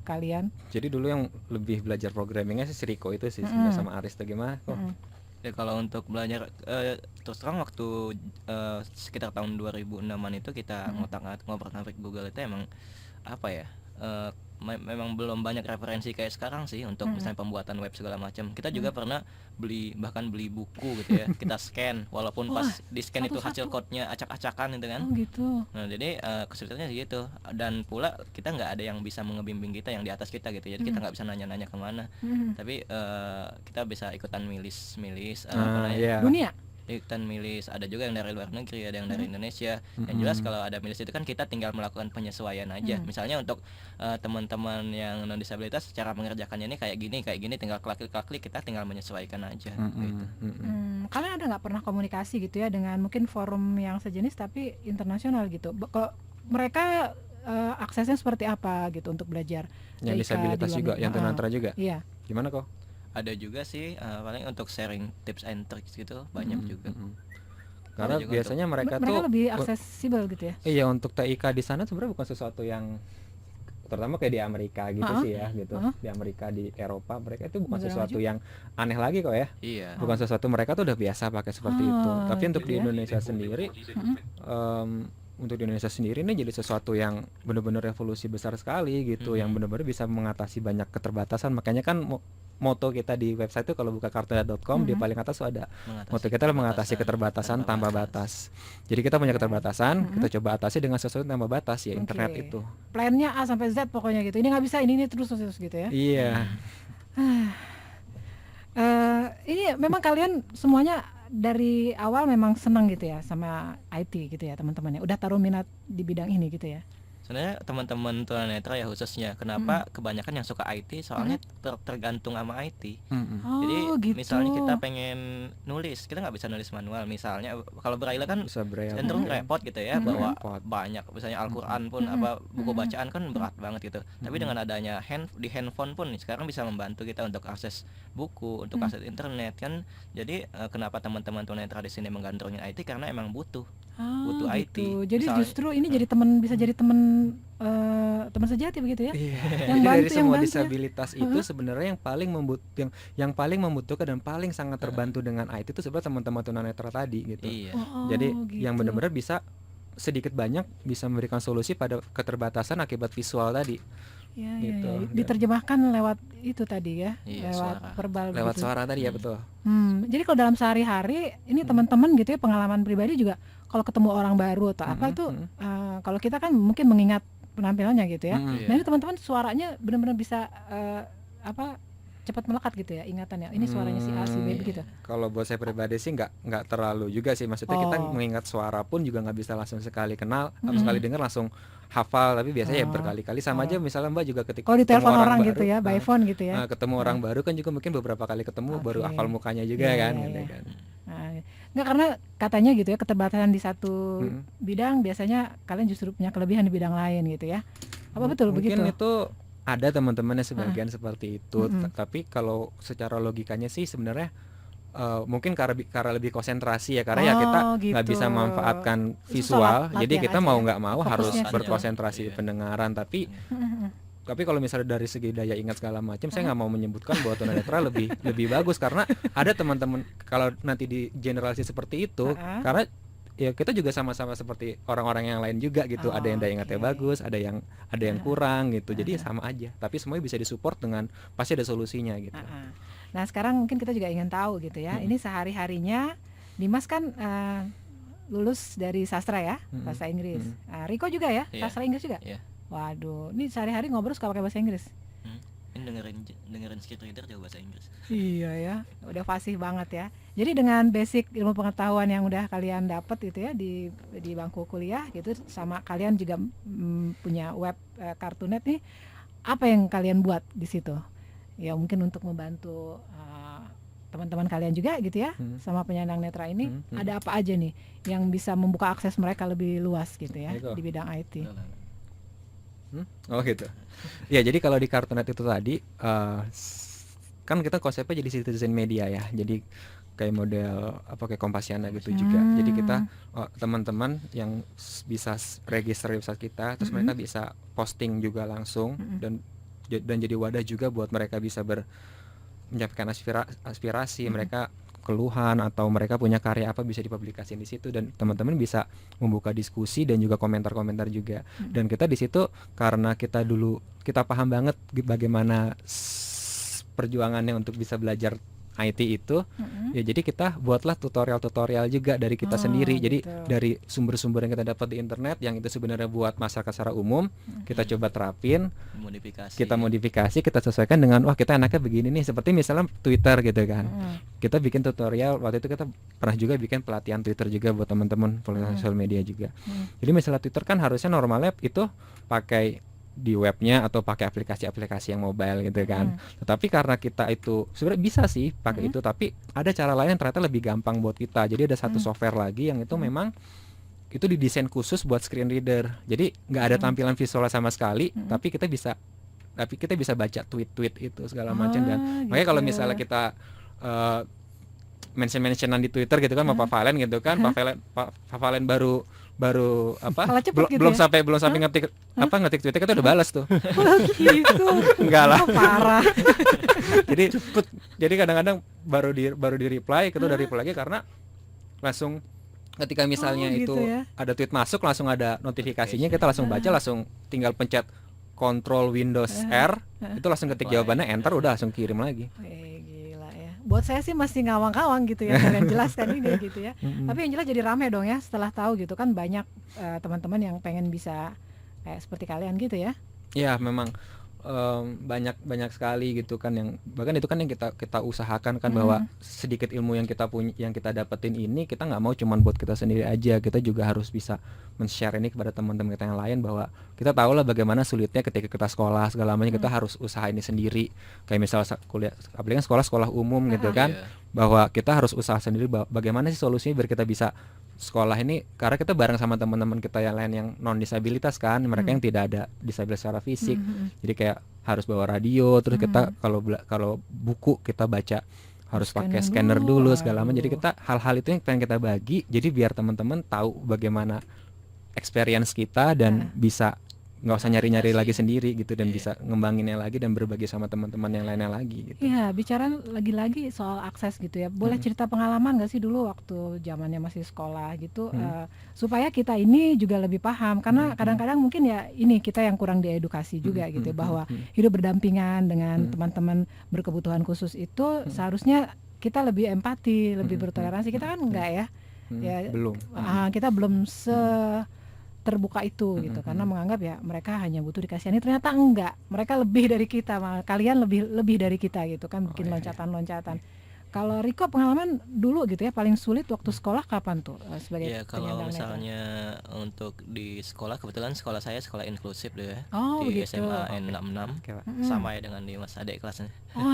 kalian. Jadi dulu yang lebih belajar programmingnya sih si Riko itu sih, sebenarnya sama Aris tuh gimana kok? Ya kalau untuk belajar terus terang waktu sekitar tahun 2006-an itu kita ngobrol-ngabrik Google itu emang apa ya? Memang belum banyak referensi kayak sekarang sih untuk misalnya pembuatan web segala macam. Kita juga pernah bahkan beli buku gitu ya. Kita scan walaupun pas di scan itu hasil code-nya acak-acakan gitu kan. Oh gitu. Nah, jadi kesulitannya gitu. Dan pula kita nggak ada yang bisa mengebimbing kita yang di atas kita gitu. Jadi kita nggak bisa nanya-nanya kemana. Tapi kita bisa ikutan milis Dunia. ikutan milis, ada juga yang dari luar negeri, ada yang dari Indonesia. Yang jelas kalau ada milis itu kan kita tinggal melakukan penyesuaian aja. Misalnya untuk teman-teman yang non disabilitas cara mengerjakannya ini kayak gini tinggal klik kita tinggal menyesuaikan aja gitu. Kalian ada nggak pernah komunikasi gitu ya dengan mungkin forum yang sejenis tapi internasional gitu? Kalau mereka aksesnya seperti apa gitu untuk belajar? Yang disabilitas juga, yang tunanetra juga. Iya. Gimana kok? Ada juga sih paling untuk sharing tips and tricks gitu banyak juga. Karena juga biasanya mereka tuh lebih aksesibel gitu ya. Iya, untuk TIK di sana sebenarnya bukan sesuatu yang terutama kayak di Amerika gitu sih ya gitu. Di Amerika, di Eropa mereka itu bukan sesuatu yang aneh lagi kok ya. Iya. Bukan sesuatu, mereka tuh udah biasa pakai seperti itu. Tapi untuk gitu di ya. Indonesia sendiri ini jadi sesuatu yang benar-benar revolusi besar sekali gitu, yang benar-benar bisa mengatasi banyak keterbatasan. Makanya kan moto kita di website itu kalau buka kartunet.com di paling atas tuh ada moto kita adalah mengatasi keterbatasan tanpa batas. Jadi kita punya keterbatasan, kita coba atasi dengan sesuatu tanpa batas, ya internet itu. Plannya A sampai Z pokoknya gitu. Ini nggak bisa, ini terus gitu ya. Iya. Ini memang kalian semuanya dari awal memang senang gitu ya sama IT gitu ya teman-teman ya. Udah taruh minat di bidang ini gitu ya. Sebenarnya teman-teman tunanetra ya khususnya, kenapa kebanyakan yang suka IT soalnya tergantung sama IT. Jadi Oh gitu. misalnya kita pengen nulis, kita nggak bisa nulis manual. Misalnya kalau braille kan Bisa braille. cenderung repot gitu ya, bawa Repot. banyak, misalnya Al-Quran pun apa buku bacaan kan berat banget gitu. Tapi dengan adanya di handphone pun sekarang bisa membantu kita untuk akses buku, untuk akses internet kan. Jadi kenapa teman-teman tunanetra di sini menggandrungin IT karena emang butuh butuh IT. Gitu. Jadi Misalnya- justru ini jadi teman, bisa jadi teman teman sejati begitu ya. Iya. Yang Jadi bantu, dari yang semua bantu ya. disabilitas itu sebenarnya yang paling membutuhkan dan paling sangat terbantu dengan IT itu sebenarnya teman-teman tunanetra tadi gitu. Iya. Oh, Jadi gitu. yang benar-benar bisa sedikit banyak bisa memberikan solusi pada keterbatasan akibat visual tadi. Ya, gitu. ya, ya. Diterjemahkan lewat itu tadi ya, Iya, lewat suara. verbal Lewat gitu. suara tadi ya betul. Jadi kalau dalam sehari-hari ini teman-teman gitu ya, pengalaman pribadi juga kalau ketemu orang baru atau apa itu kalau kita kan mungkin mengingat penampilannya gitu ya. Mm-mm. Iya. Nah ini teman-teman suaranya benar-benar bisa cepat melekat gitu ya ingatannya. Ini suaranya si A si B begitu. Kalau buat saya pribadi sih nggak terlalu juga sih, maksudnya kita Oh. mengingat suara pun juga nggak bisa langsung sekali kenal atau sekali dengar langsung hafal, tapi biasanya ya berkali-kali sama aja. Misalnya Mbak juga ketika Kalau di ketemu telepon orang baru, gitu ya, by phone gitu ya. ketemu orang baru kan juga mungkin beberapa kali ketemu baru Oke. hafal mukanya juga Iya, kan iya, gitu iya. kan. Nah, nggak, karena katanya gitu ya, keterbatasan di satu bidang biasanya kalian justru punya kelebihan di bidang lain gitu ya. Apa betul Mungkin begitu? itu ada teman-temannya sebagian seperti itu, tapi kalau secara logikanya sih sebenarnya mungkin karena lebih konsentrasi ya, karena ya kita Oh, nggak gitu. bisa memanfaatkan Itu visual, soal jadi latihan kita aja mau ya. nggak mau harus Fokusnya situ. berkonsentrasi Iya. pendengaran. Tapi kalau misalnya dari segi daya ingat segala macam, saya nggak mau menyebutkan bahwa tunanetra lebih bagus, karena ada teman-teman kalau nanti di generalisasi seperti itu, karena ya kita juga sama-sama seperti orang-orang yang lain juga gitu. Ada yang daya ingatnya Oke. bagus, ada yang kurang gitu. Jadi ya sama aja. Tapi semuanya bisa disupport dengan pasti ada solusinya gitu. Nah sekarang mungkin kita juga ingin tahu gitu ya. Ini sehari-harinya Dimas kan lulus dari sastra ya, bahasa Inggris. Riko juga ya, Iya. sastra Inggris juga. Iya. Waduh, ini sehari-hari ngobrol suka pakai bahasa Inggris. Ini dengerin script reader jauh bahasa Inggris. Iya ya, udah fasih banget ya. Jadi dengan basic ilmu pengetahuan yang udah kalian dapat gitu ya di bangku kuliah gitu, sama kalian juga punya web Kartunet nih, apa yang kalian buat di situ? Ya mungkin untuk membantu teman-teman kalian juga gitu ya, sama penyandang netra ini, ada apa aja nih yang bisa membuka akses mereka lebih luas gitu ya Eko. di bidang IT? Oh gitu. Ya jadi kalau di Kartunet itu tadi kan kita konsepnya jadi citizen media ya. Jadi kayak model kayak Kompasiana gitu juga. Jadi kita teman-teman yang bisa register di website kita, terus mereka bisa posting juga langsung dan jadi wadah juga buat mereka bisa menyampaikan aspirasi mereka, keluhan atau mereka punya karya apa bisa dipublikasikan di situ, dan teman-teman bisa membuka diskusi dan juga komentar-komentar juga. Dan kita di situ karena kita paham banget bagaimana perjuangannya untuk bisa belajar IT itu, ya jadi kita buatlah tutorial-tutorial juga dari kita sendiri. Jadi dari sumber-sumber yang kita dapat di internet yang itu sebenarnya buat masyarakat secara umum, kita coba terapin, kita modifikasi, kita sesuaikan dengan wah kita enaknya begini nih, seperti misalnya Twitter gitu kan. Kita bikin tutorial, waktu itu kita pernah juga bikin pelatihan Twitter juga buat teman-teman pelatihan sosial media juga. Jadi misalnya Twitter kan harusnya normalnya itu pakai di webnya atau pakai aplikasi-aplikasi yang mobile gitu kan. Tetapi karena kita itu sebenarnya bisa sih pakai itu, tapi ada cara lain yang ternyata lebih gampang buat kita. Jadi ada satu software lagi yang itu memang itu didesain khusus buat screen reader. Jadi nggak ada tampilan visual sama sekali, tapi kita bisa baca tweet-tweet itu segala macam. Dan makanya kalau misalnya kita mention-mentionan di Twitter gitu kan sama Pak Valen gitu kan, Pak Valen baru Kalah cepet gitu belum ya? sampai ngetik tweetnya kita udah balas tuh. Gitu. Enggak lah. Oh, parah. jadi kadang-kadang baru di reply, kita udah reply lagi karena langsung ketika misalnya gitu itu ya. ada tweet masuk langsung ada notifikasinya, kita langsung baca, langsung tinggal pencet Ctrl Windows R, itu langsung ketik jawabannya, enter, udah langsung kirim lagi. Gila ya. Buat saya sih masih ngawang-ngawang gitu ya kalian jelaskan ini gitu ya. Tapi yang jelas jadi rame dong ya setelah tahu gitu kan, banyak teman-teman yang pengen bisa kayak seperti kalian gitu ya. Ya memang banyak sekali gitu kan, yang bahkan itu kan yang kita usahakan kan, bahwa sedikit ilmu yang kita punya, yang kita dapetin ini, kita nggak mau cuman buat kita sendiri aja, kita juga harus bisa men-share ini kepada teman-teman kita yang lain, bahwa kita tahu lah bagaimana sulitnya ketika kita sekolah segala macam, kita harus usaha ini sendiri, kayak misal kuliah, apalagi kan sekolah umum gitu kan, bahwa kita harus usaha sendiri, bagaimana sih solusinya biar kita bisa sekolah ini, karena kita bareng sama teman-teman kita yang lain yang non disabilitas kan, mereka yang tidak ada disabilitas secara fisik, jadi kayak harus bawa radio, terus kita kalau buku kita baca harus pakai scanner dulu segala macam, jadi kita hal-hal itu yang pengen kita bagi, jadi biar teman-teman tahu bagaimana experience kita dan bisa nggak usah nyari-nyari lagi sendiri gitu, dan bisa ngembanginnya lagi dan berbagi sama teman-teman yang lainnya lagi gitu. Iya, bicara lagi-lagi soal akses gitu ya. Boleh cerita pengalaman nggak sih dulu waktu zamannya masih sekolah gitu, supaya kita ini juga lebih paham, karena kadang-kadang mungkin ya ini kita yang kurang diedukasi juga gitu ya, bahwa hidup berdampingan dengan teman-teman berkebutuhan khusus itu seharusnya kita lebih empati, lebih bertoleransi. Kita kan enggak ya, Belum. Kita belum terbuka itu gitu, karena menganggap ya mereka hanya butuh dikasihani, ternyata enggak, mereka lebih dari kita, malah kalian lebih dari kita gitu kan, bikin loncatan-loncatan. Kalau Riko pengalaman dulu gitu ya, paling sulit waktu sekolah kapan tuh sebagai Ya kalau penyandang netra? misalnya untuk di sekolah, kebetulan sekolah saya sekolah inklusif deh ya, Oh, di begitu. SMA N66, Oke, Pak. sama ya dengan di Mas Ade kelasnya. Oh,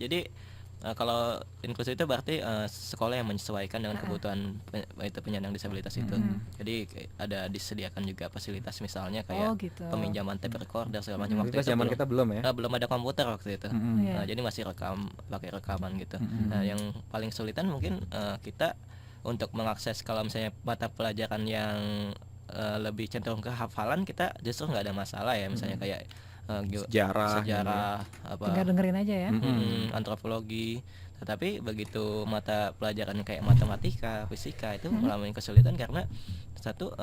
Jadi kalau inklusif itu berarti sekolah yang menyesuaikan dengan kebutuhan penyandang disabilitas itu. Jadi ada disediakan juga fasilitas, misalnya kayak gitu. peminjaman tape recorder segala macam. Waktu Itu itu zaman belum, kita belum ya. belum ada komputer waktu itu. Iya. Jadi masih pakai rekaman gitu. Nah, yang paling sulitan mungkin kita untuk mengakses, kalau misalnya mata pelajaran yang lebih cenderung ke hafalan, kita justru nggak ada masalah ya, misalnya kayak sejarah apa, Tinggal dengerin aja ya. antropologi. Tetapi begitu mata pelajaran kayak matematika, fisika itu mengalami kesulitan karena satu,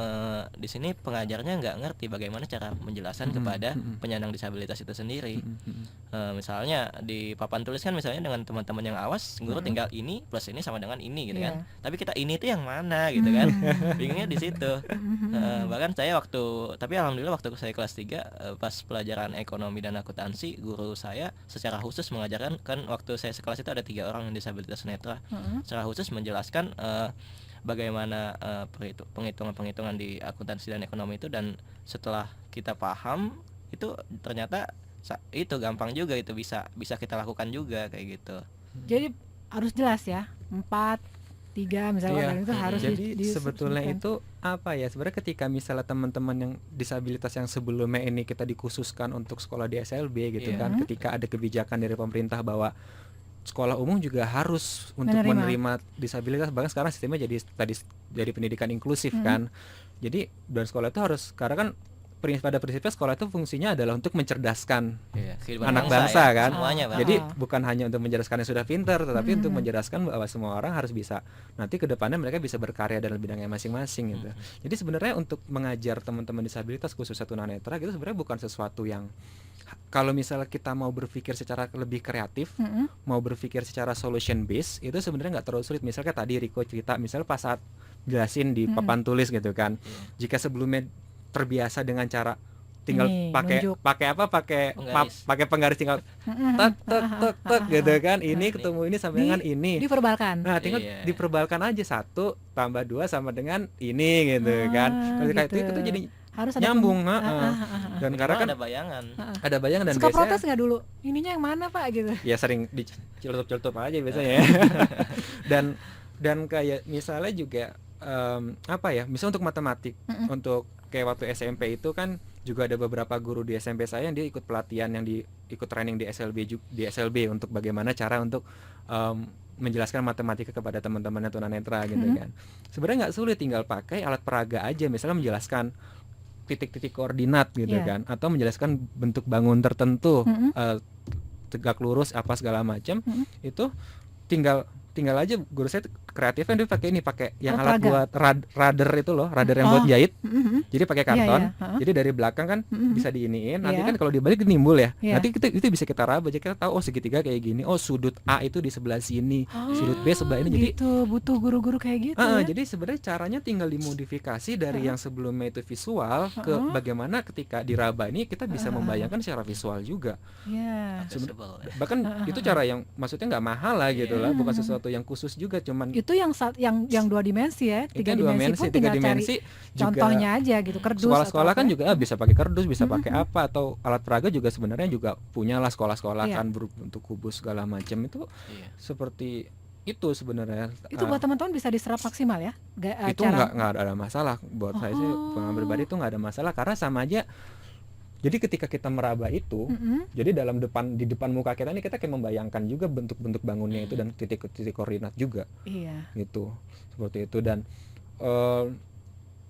di sini pengajarnya nggak ngerti bagaimana cara menjelaskan kepada penyandang disabilitas itu sendiri. Misalnya di papan tulis kan, misalnya dengan teman-teman yang awas, guru tinggal ini plus ini sama dengan ini gitu kan. Tapi kita ini itu yang mana gitu kan. Bingungnya di situ. Bahkan saya tapi alhamdulillah waktu saya kelas 3, pas pelajaran ekonomi dan akuntansi, guru saya secara khusus mengajarkan, kan waktu saya sekelas itu ada 3 orang yang disabilitas netra, secara khusus menjelaskan bagaimana penghitungan di akuntansi dan ekonomi itu, dan setelah kita paham itu ternyata itu gampang juga, itu bisa kita lakukan juga kayak gitu. Jadi harus jelas ya, 4, 3 misalnya, itu harus jadi sebetulnya itu apa ya, sebenarnya ketika misalnya teman-teman yang disabilitas yang sebelumnya ini kita dikhususkan untuk sekolah di SLB gitu kan, ketika ada kebijakan dari pemerintah bahwa sekolah umum juga harus untuk menerima disabilitas, bahkan sekarang sistemnya jadi pendidikan inklusif kan. Jadi dan sekolah itu harus, karena kan pada prinsipnya sekolah itu fungsinya adalah untuk mencerdaskan anak bangsa kan. Semuanya, Pak. Jadi bukan hanya untuk mencerdaskan yang sudah pintar, tetapi untuk mencerdaskan bahwa semua orang harus bisa, nanti ke depannya mereka bisa berkarya dalam bidangnya masing-masing gitu. Jadi sebenarnya untuk mengajar teman-teman disabilitas khususnya tunanetra gitu sebenarnya bukan sesuatu yang, kalau misalnya kita mau berpikir secara lebih kreatif, mau berpikir secara solution based, itu sebenarnya nggak terlalu sulit. Misalnya tadi Riko cerita, misalnya pas saat jelasin di papan tulis gitu kan, jika sebelumnya terbiasa dengan cara tinggal pakai penggaris tinggal tek gitu kan, ini ketemu ini sama dengan ini diverbalkan. Nah tinggal diperbalkan aja, 1 tambah 2 sama dengan ini gitu kan. Ketika gitu. itu jadi Harus ada nyambung. Dan karena kan ada bayangan. ada bayangan, dan suka biasanya protes nggak dulu, ininya yang mana Pak gitu? ya sering dicelutup-celutup aja biasanya ya. dan kayak misalnya juga apa ya, misalnya untuk matematik, untuk kayak waktu SMP itu kan juga ada beberapa guru di SMP saya yang dia ikut pelatihan, yang ikut training di SLB untuk bagaimana cara untuk menjelaskan matematika kepada teman-temannya tunanetra gitu kan. Sebenarnya nggak sulit, tinggal pakai alat peraga aja, misalnya menjelaskan titik-titik koordinat gitu kan, atau menjelaskan bentuk bangun tertentu, tegak lurus apa segala macam, itu tinggal tinggal aja guru saya tuh kreatif kan, dia pakai yang Oh, alat peraga. buat rudder itu loh, rudder yang buat Oh. jahit. Mhm. Jadi pakai Iya, karton. iya, heeh. Jadi dari belakang kan Mhm. bisa diiniin. Nanti Iya. kan kalau dibalik nimbul ya. Iya. Nanti itu bisa kita raba. Jadi kita tahu segitiga kayak gini. Sudut A itu di sebelah sini, sudut B sebelah ini. Jadi gitu, butuh guru-guru kayak gitu ya. jadi sebenarnya caranya tinggal dimodifikasi dari yang sebelumnya itu visual ke bagaimana ketika diraba ini kita bisa membayangkan secara visual juga. Iya. Accessible ya. Bahkan itu cara yang maksudnya nggak mahal lah gitu lah, bukan sesuatu yang khusus juga, cuman Itu yang 2 dimensi ya, 3 itu dua dimensi dimensi, pun tiga tinggal dimensi cari juga. contohnya aja gitu, kerdus Sekolah-sekolah atau kan apa. juga bisa pakai kardus, bisa pakai apa, atau alat peraga juga sebenarnya juga punya lah sekolah-sekolah Iya. kan berbentuk kubus segala macam itu Iya. seperti itu sebenarnya. Itu buat teman-teman bisa diserap maksimal ya. Itu nggak ada masalah buat saya sih, pengalaman pribadi itu nggak ada masalah karena sama aja. Jadi ketika kita meraba itu, jadi di depan muka kita ini kita kayak membayangkan juga bentuk-bentuk bangunnya itu dan titik-titik koordinat juga Iya. gitu, seperti itu. Dan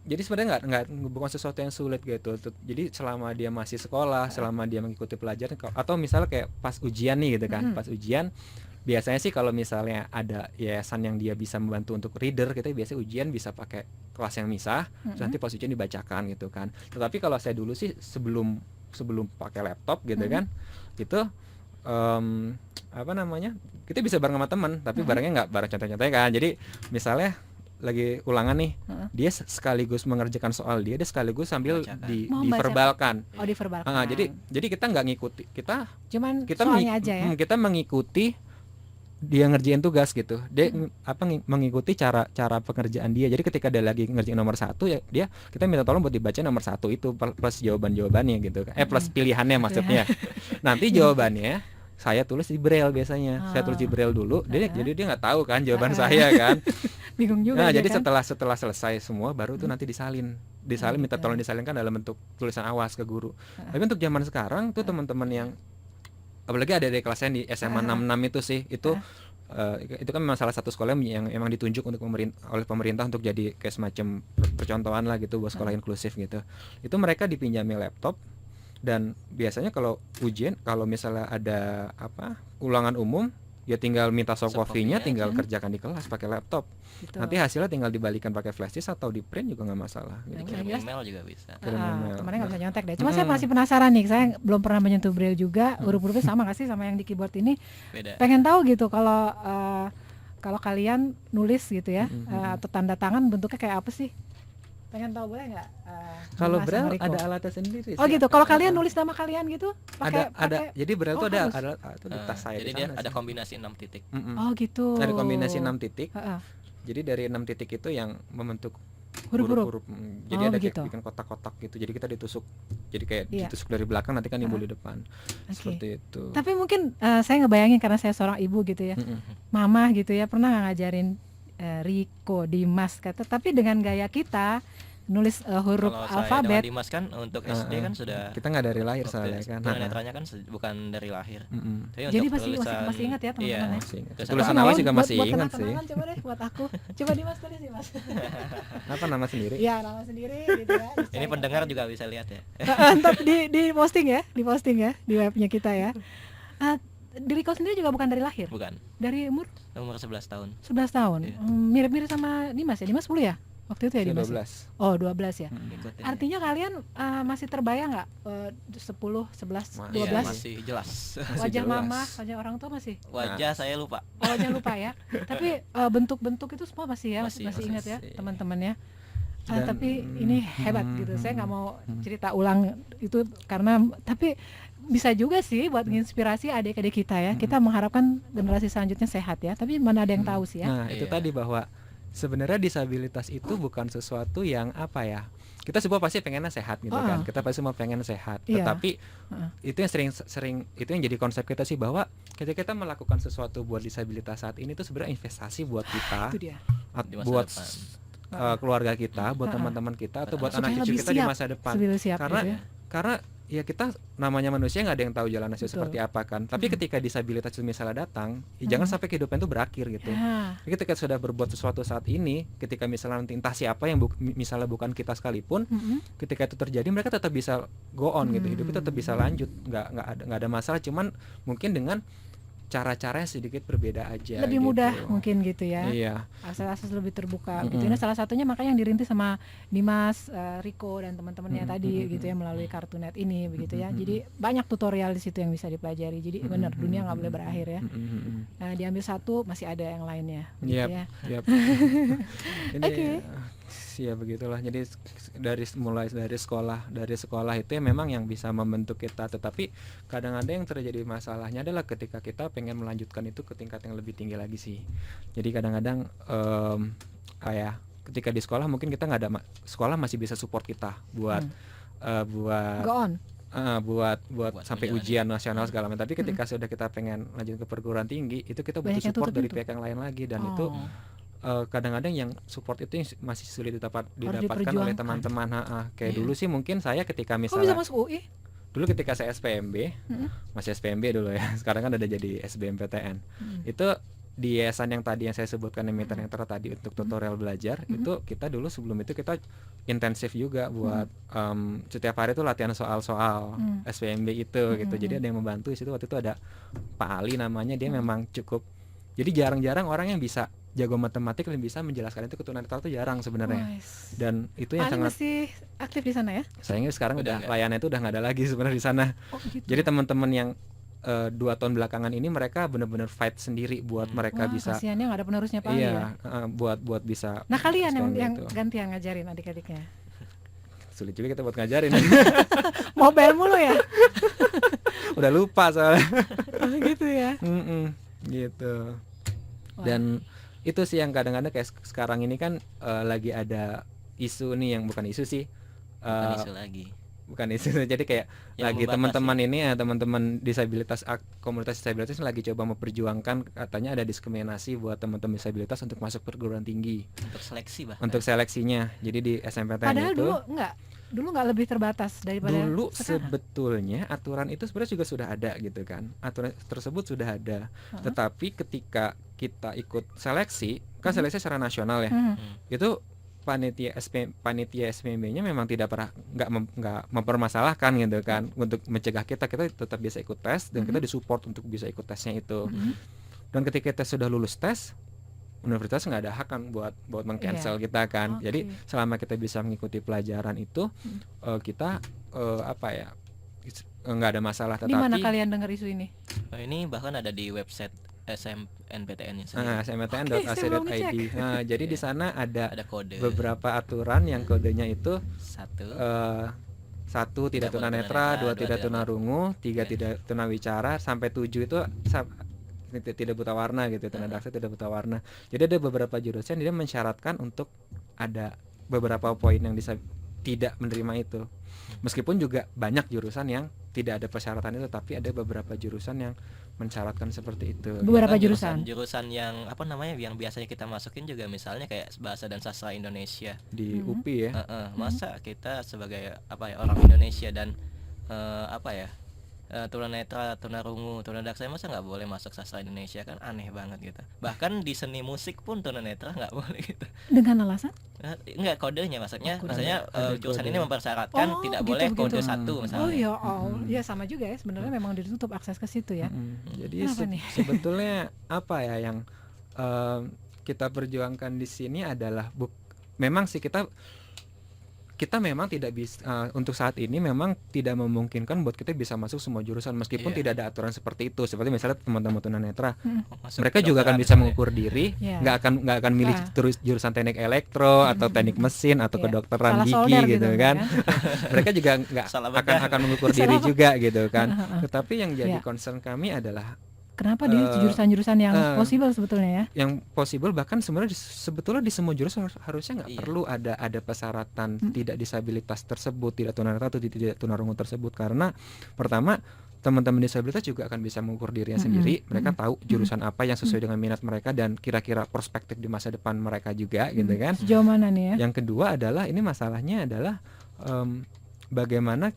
jadi sebenarnya nggak bukan sesuatu yang sulit gitu. Jadi selama dia masih sekolah, selama dia mengikuti pelajaran, atau misalnya kayak pas ujian nih gitu kan, pas ujian biasanya sih kalau misalnya ada yayasan yang dia bisa membantu untuk reader, kita biasanya ujian bisa pakai kelas yang misah, terus nanti pas ujian dibacakan gitu kan. Tetapi kalau saya dulu sih sebelum pakai laptop gitu kan, itu apa namanya, kita bisa bareng sama teman, tapi barengnya nggak bareng contoh-contohnya kan. Jadi misalnya lagi ulangan nih, dia sekaligus mengerjakan soal dia sekaligus sambil diverbalkan. Oh, diverbalkan. Jadi kita nggak ngikuti, kita Cuman soalnya aja ya. kita mengikuti dia ngerjain tugas gitu. Dia mengikuti cara pengerjaan dia. Jadi ketika dia lagi ngerjain nomor 1 ya, kita minta tolong buat dibaca nomor 1 itu plus jawabannya gitu kan. Plus pilihannya maksudnya. Nanti jawabannya saya tulis di braille biasanya. Saya tulis di braille dulu. Jadi dia nggak tahu kan jawaban saya kan. Bingung juga. Nah, dia jadi kan? setelah selesai semua baru tuh nanti disalin minta tolong disalinkan dalam bentuk tulisan awas ke guru. Tapi untuk zaman sekarang tuh teman-teman yang apalagi ada di kelasnya di SMA 66 itu sih, itu kan memang salah satu sekolah yang emang ditunjuk untuk oleh pemerintah untuk jadi kayak semacam percontohan lah gitu buat sekolah inklusif gitu. Itu mereka dipinjami laptop, dan biasanya kalau ujian, kalau misalnya ada ulangan umum, ya tinggal minta soft copy-nya, tinggal kerjakan di kelas pakai laptop. Gitu. Nanti hasilnya tinggal dibalikan pakai flash disk atau di print juga nggak masalah. Jadi Gitu. kirim jelas. email juga bisa. Kirim email. Kemarin nggak bisa nyontek deh. Cuma saya masih penasaran nih. Saya belum pernah menyentuh braille juga. Huruf-hurufnya sama nggak sih sama yang di keyboard ini? Beda. Pengen tahu gitu kalau kalian nulis gitu ya, atau tanda tangan bentuknya kayak apa sih? Pengen tahu, boleh nggak? Kalau Mas braille Enrico? ada alatnya sendiri. Oh sih. gitu. Kalau kalian nulis nama kalian gitu, ada. pakai. Jadi braille Oh, itu ada harus. itu di tas saya. Jadi di dia sana ada sih. kombinasi 6 titik. Oh gitu. Ada kombinasi 6 titik. Heeh. Jadi dari 6 titik itu yang membentuk Huruf-huruf. huruf-huruf. Jadi Oh, ada begitu. kayak bikin kotak-kotak gitu. Jadi kita ditusuk. Jadi kayak Iya. ditusuk dari belakang, nanti kan nimbul di depan. Oke. Seperti itu. Tapi mungkin saya ngebayangin karena saya seorang ibu gitu ya, mama gitu ya, pernah nggak ngajarin Riko, Dimas kata, tapi dengan gaya kita nulis huruf Kalau saya alfabet. dengan Dimas kan untuk SD kan sudah Kita nggak dari lahir soalnya kan. tunanetranya kan bukan dari lahir. Tapi Jadi untuk masih tulisan- ingat ya teman-teman iya, ya? Masih ingat. tulisan Tulisan awal awal juga masih buat ingat sih. kenang-kenangan, coba deh buat aku. Coba Dimas tulis Dimas. Apa nama sendiri? Iya, nama sendiri gitu ya. Ini pendengar juga bisa lihat ya. Ntar di posting ya, di webnya kita ya. Diri kau sendiri juga bukan dari lahir, Bukan. dari umur Umur 11 tahun. 11 tahun. Iya. Mirip-mirip sama Dimas ya. Dimas 10 ya? Waktu itu ya Saya Dimas. 12. Oh, 12 ya. Ikutin. Artinya kalian masih terbayang nggak 10, 11, Iya, 12 masih jelas. wajah jelas. mama, wajah orang tua masih? Wajah saya lupa. Oh, wajah lupa ya. Tapi bentuk-bentuk itu semua masih ya, masih Masih, ingat ya masih. teman-teman ya. Dan- Tapi ini hebat gitu. Saya nggak mau cerita ulang itu karena tapi bisa juga sih buat menginspirasi adik-adik kita ya. Kita mengharapkan generasi selanjutnya sehat ya. Tapi mana ada yang tahu sih ya. Nah, itu Iya. tadi bahwa sebenarnya disabilitas itu bukan sesuatu yang apa ya. Kita semua pasti pengennya sehat gitu kan. Kita pasti semua pengen sehat. Iya. Tetapi itu yang sering itu yang jadi konsep kita sih, bahwa ketika kita melakukan sesuatu buat disabilitas saat ini itu sebenarnya investasi buat kita, Itu dia. Di masa buat depan. keluarga kita, buat teman-teman kita, atau buat Supaya anak cucu lebih kita di siap, masa depan. lebih siap Karena gitu ya. karena ya kita namanya manusia nggak ada yang tahu jalan nasib Betul. seperti apa kan. Tapi ketika disabilitas itu misalnya datang, ya jangan sampai kehidupan itu berakhir gitu. Ya. Jadi ketika sudah berbuat sesuatu saat ini, ketika misalnya nanti entah siapa yang misalnya bukan kita sekalipun, ketika itu terjadi mereka tetap bisa go on gitu, hidup itu tetap bisa lanjut, nggak ada masalah. Cuman mungkin dengan cara-caranya sedikit berbeda aja. Lebih gitu. mudah mungkin gitu ya. Iya. Akses lebih terbuka gitu. Ini salah satunya makanya yang dirintis sama Dimas, Riko dan teman-temannya tadi gitu ya, melalui Kartunet ini begitu ya. Jadi banyak tutorial di situ yang bisa dipelajari. Jadi benar, dunia nggak boleh berakhir ya. Nah, diambil satu masih ada yang lainnya gitu ya. Yap. Jadi, Oke. ya begitulah. Jadi mulai dari sekolah itu ya memang yang bisa membentuk kita. Tetapi kadang-kadang yang terjadi masalahnya adalah ketika kita pengen melanjutkan itu ke tingkat yang lebih tinggi lagi sih. Jadi kadang-kadang kayak ketika di sekolah mungkin kita nggak ada sekolah masih bisa support kita buat buat Go on. buat sampai menjalani. ujian nasional segala macam. Tapi ketika sudah kita pengen lanjut ke perguruan tinggi, itu kita butuh Banyak yang support tutup dari pintu. pihak yang lain lagi, dan itu kadang-kadang yang support itu yang masih sulit didapatkan oleh diperjuangkan. teman-teman. Kayak dulu sih mungkin saya ketika Kok bisa misalnya masuk UI? dulu ketika saya SPMB, masih SPMB dulu ya, sekarang kan udah jadi SBMPTN. Itu di yayasan yang tadi yang saya sebutkan Mitra Netra tadi untuk tutorial belajar, itu kita dulu sebelum itu kita intensif juga buat setiap hari itu latihan soal-soal SPMB itu gitu. Jadi ada yang membantu di situ. Waktu itu ada Pak Ali namanya, dia memang cukup, jadi jarang-jarang orang yang bisa jago matematik dan bisa menjelaskan itu ke tunanetra itu jarang sebenarnya. Wais. Dan itu yang Ali sangat masih aktif di sana ya? sayangnya sekarang Udah udah nggak. layannya itu udah nggak ada lagi sebenarnya di sana. Oh gitu. Jadi teman-teman yang 2 tahun belakangan ini mereka benar-benar fight sendiri buat mereka Wah, bisa kasihannya nggak ada penerusnya Pak Ali ya. iya buat bisa. Nah, kalian yang sekolah itu. gantian ngajarin adik-adiknya. Sulit juga kita buat ngajarin. Mobile mulu ya? Udah lupa soalnya. Oh, gitu ya. Gitu. Wah. Dan itu sih yang kadang-kadang kayak sekarang ini kan lagi ada isu nih yang bukan isu sih. Bukan isu lagi. Bukan isu, jadi kayak Yang lagi membatasi. teman-teman ini ya, teman-teman disabilitas, komunitas disabilitas lagi coba memperjuangkan, katanya ada diskriminasi buat teman-teman disabilitas untuk masuk perguruan tinggi, Untuk seleksi bahkan. untuk seleksinya. Jadi di SMPTN Padahal itu dulu nggak lebih terbatas daripada dulu sekarang. sebetulnya aturan itu sebenarnya juga sudah ada gitu kan, aturan tersebut sudah ada. Tetapi ketika kita ikut seleksi, kan seleksi secara nasional ya, itu panitia SPMB-nya memang tidak pernah nggak mempermasalahkan gitu kan, untuk mencegah kita tetap bisa ikut tes dan kita disupport untuk bisa ikut tesnya itu. Dan ketika kita sudah lulus tes, universitas nggak ada hak kan buat meng-cancel kita kan. Oke. Jadi selama kita bisa mengikuti pelajaran itu, kita nggak ada masalah. Di mana Tetapi kalian dengar isu ini? Oh, ini bahkan ada di website SMNPTN-nya sendiri. smtn.ac.id. Oke, saya belum ngecek. Jadi di sana ada Ada kode. beberapa aturan yang kodenya itu 1. 1 tidak tunanetra, 2 tidak tunarungu, 3 tidak tunawicara, sampai 7 itu tidak buta warna gitu, tunadaksa tidak buta warna. Jadi ada beberapa jurusan dia mensyaratkan untuk ada beberapa poin yang tidak menerima itu. Meskipun juga banyak jurusan yang tidak ada persyaratan itu, tapi ada beberapa jurusan yang mensyaratkan seperti itu. Beberapa Bahkan jurusan. jurusan yang yang biasanya kita masukin juga misalnya kayak bahasa dan sastra Indonesia. Di UPI ya. Masa kita sebagai orang Indonesia dan tunanetra, tunarungu, tunadaksa, masa nggak boleh masuk sastra Indonesia, kan aneh banget gitu. Bahkan di seni musik pun tunanetra nggak boleh gitu. Dengan alasan? Enggak, kodenya maksudnya Ada jurusan kode. ini mempersyaratkan tidak boleh kode 1 misalnya. Oh ya, ya sama juga ya, sebenarnya memang ditutup akses ke situ ya. Jadi Kenapa nih? sebetulnya apa ya yang kita perjuangkan di sini adalah memang sih kita memang tidak bisa untuk saat ini memang tidak memungkinkan buat kita bisa masuk semua jurusan, meskipun Iya. tidak ada aturan seperti itu. Seperti misalnya teman-teman tunanetra, Masuk mereka juga akan kedokteran bisa misalnya. mengukur diri, Iya. nggak akan milih Nah. terus jurusan teknik elektro atau teknik mesin atau Iya. kedokteran Salah gigi solder gitu gitu, kan. kan? Mereka juga nggak Salah akan bedah. mengukur diri juga gitu kan. Heeh. Tetapi yang jadi Iya. concern kami adalah Kenapa di jurusan-jurusan yang possible sebetulnya ya? yang possible, bahkan sebenarnya sebetulnya di semua jurusan harusnya nggak Iya. perlu ada persyaratan tidak disabilitas tersebut, tidak tunanetra atau tidak tunarungu tersebut, karena pertama teman-teman disabilitas juga akan bisa mengukur dirinya sendiri. Mereka tahu jurusan apa yang sesuai dengan minat mereka dan kira-kira perspektif di masa depan mereka juga gitu kan. Sejauh mana nih ya? Yang kedua adalah ini masalahnya adalah bagaimana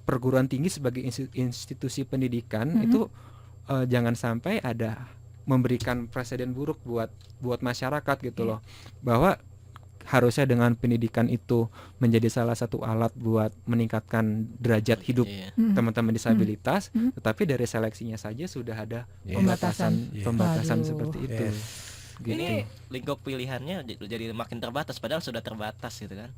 perguruan tinggi sebagai institusi pendidikan itu jangan sampai ada memberikan presiden buruk buat masyarakat gitu loh, bahwa harusnya dengan pendidikan itu menjadi salah satu alat buat meningkatkan derajat hidup Iya. teman-teman disabilitas, tetapi dari seleksinya saja sudah ada Yes. pembatasan Waduh. seperti itu. Yes. Gitu. Ini lingkup pilihannya jadi makin terbatas padahal sudah terbatas gitu kan.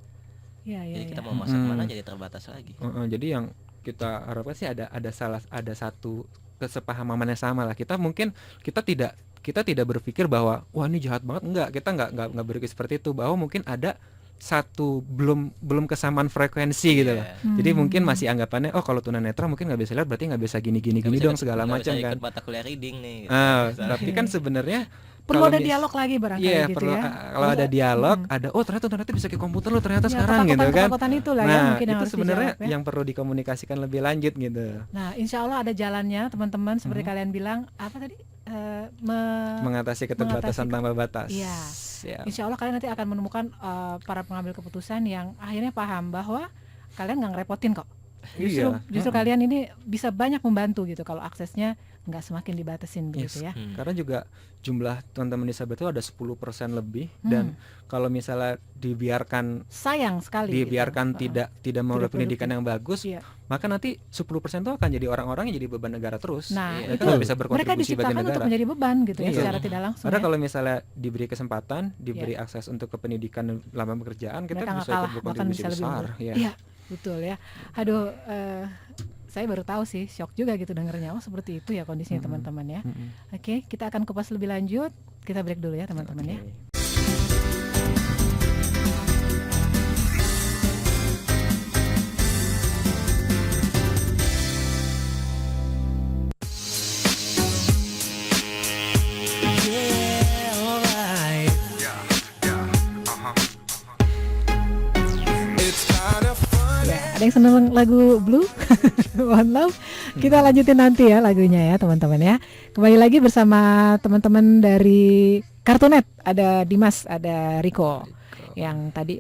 Iya, iya, Jadi iya. kita mau masuk mana jadi terbatas lagi. Jadi yang kita harapkan sih ada satu kesepahaman yang sama lah. Kita tidak berpikir bahwa wah ini jahat banget, kita nggak berpikir seperti itu, bahwa mungkin ada satu belum kesamaan frekuensi gitu loh. Iya. Jadi mungkin masih anggapannya oh kalau tunanetra mungkin nggak bisa lihat berarti nggak bisa gini Nggak bisa dong ikut- segala nggak macam bisa kan. ikut mata kuliah reading nih. Gitu. Tapi kan sebenarnya Perlu kalau ada mis- dialog lagi barangkali Iya, gitu perlu ya. kalau ada dialog, ada oh ternyata bisa ke komputer lo ternyata sekarang gitu kan. Ketakutan itu lah ya Nah, mungkin yang itu harus sebenarnya dijawab ya. yang perlu dikomunikasikan lebih lanjut gitu. Nah, insya Allah ada jalannya teman-teman seperti kalian bilang apa tadi. Mengatasi keterbatasan tanpa batas. Iya. Ya. Insya Allah kalian nanti akan menemukan para pengambil keputusan yang akhirnya paham bahwa kalian nggak ngerepotin kok. Justru kalian ini bisa banyak membantu gitu kalau aksesnya nggak semakin dibatasin begitu ya. Karena juga jumlah teman-teman disabilitas itu ada 10% lebih dan kalau misalnya dibiarkan Sayang sekali. dibiarkan gitu. tidak memperoleh pendidikan produktif. yang bagus, Iya. maka nanti 10% itu akan jadi orang-orang yang jadi beban negara terus. Nah, Mereka itu nggak bisa mereka berkontribusi bagi diciptakan negara. untuk menjadi beban gitu ya Iya. secara tidak langsung. Karena Ya. kalau misalnya diberi kesempatan, diberi akses untuk ke pendidikan dan lapangan pekerjaan, kita Mereka nggak bisa ikut kalah, bahkan berkontribusi bisa lebih besar. unggul. Ya. Iya, betul ya. Aduh, saya baru tahu sih, shock juga gitu dengernya. Oh seperti itu ya kondisinya teman-teman ya. Oke, kita akan kupas lebih lanjut. Kita break dulu ya teman-teman ya. Ada yang seneng lagu Blue, One Love. Kita lanjutin nanti ya lagunya ya teman-teman ya. Kembali lagi bersama teman-teman dari Kartunet. Ada Dimas, ada Riko. Yang tadi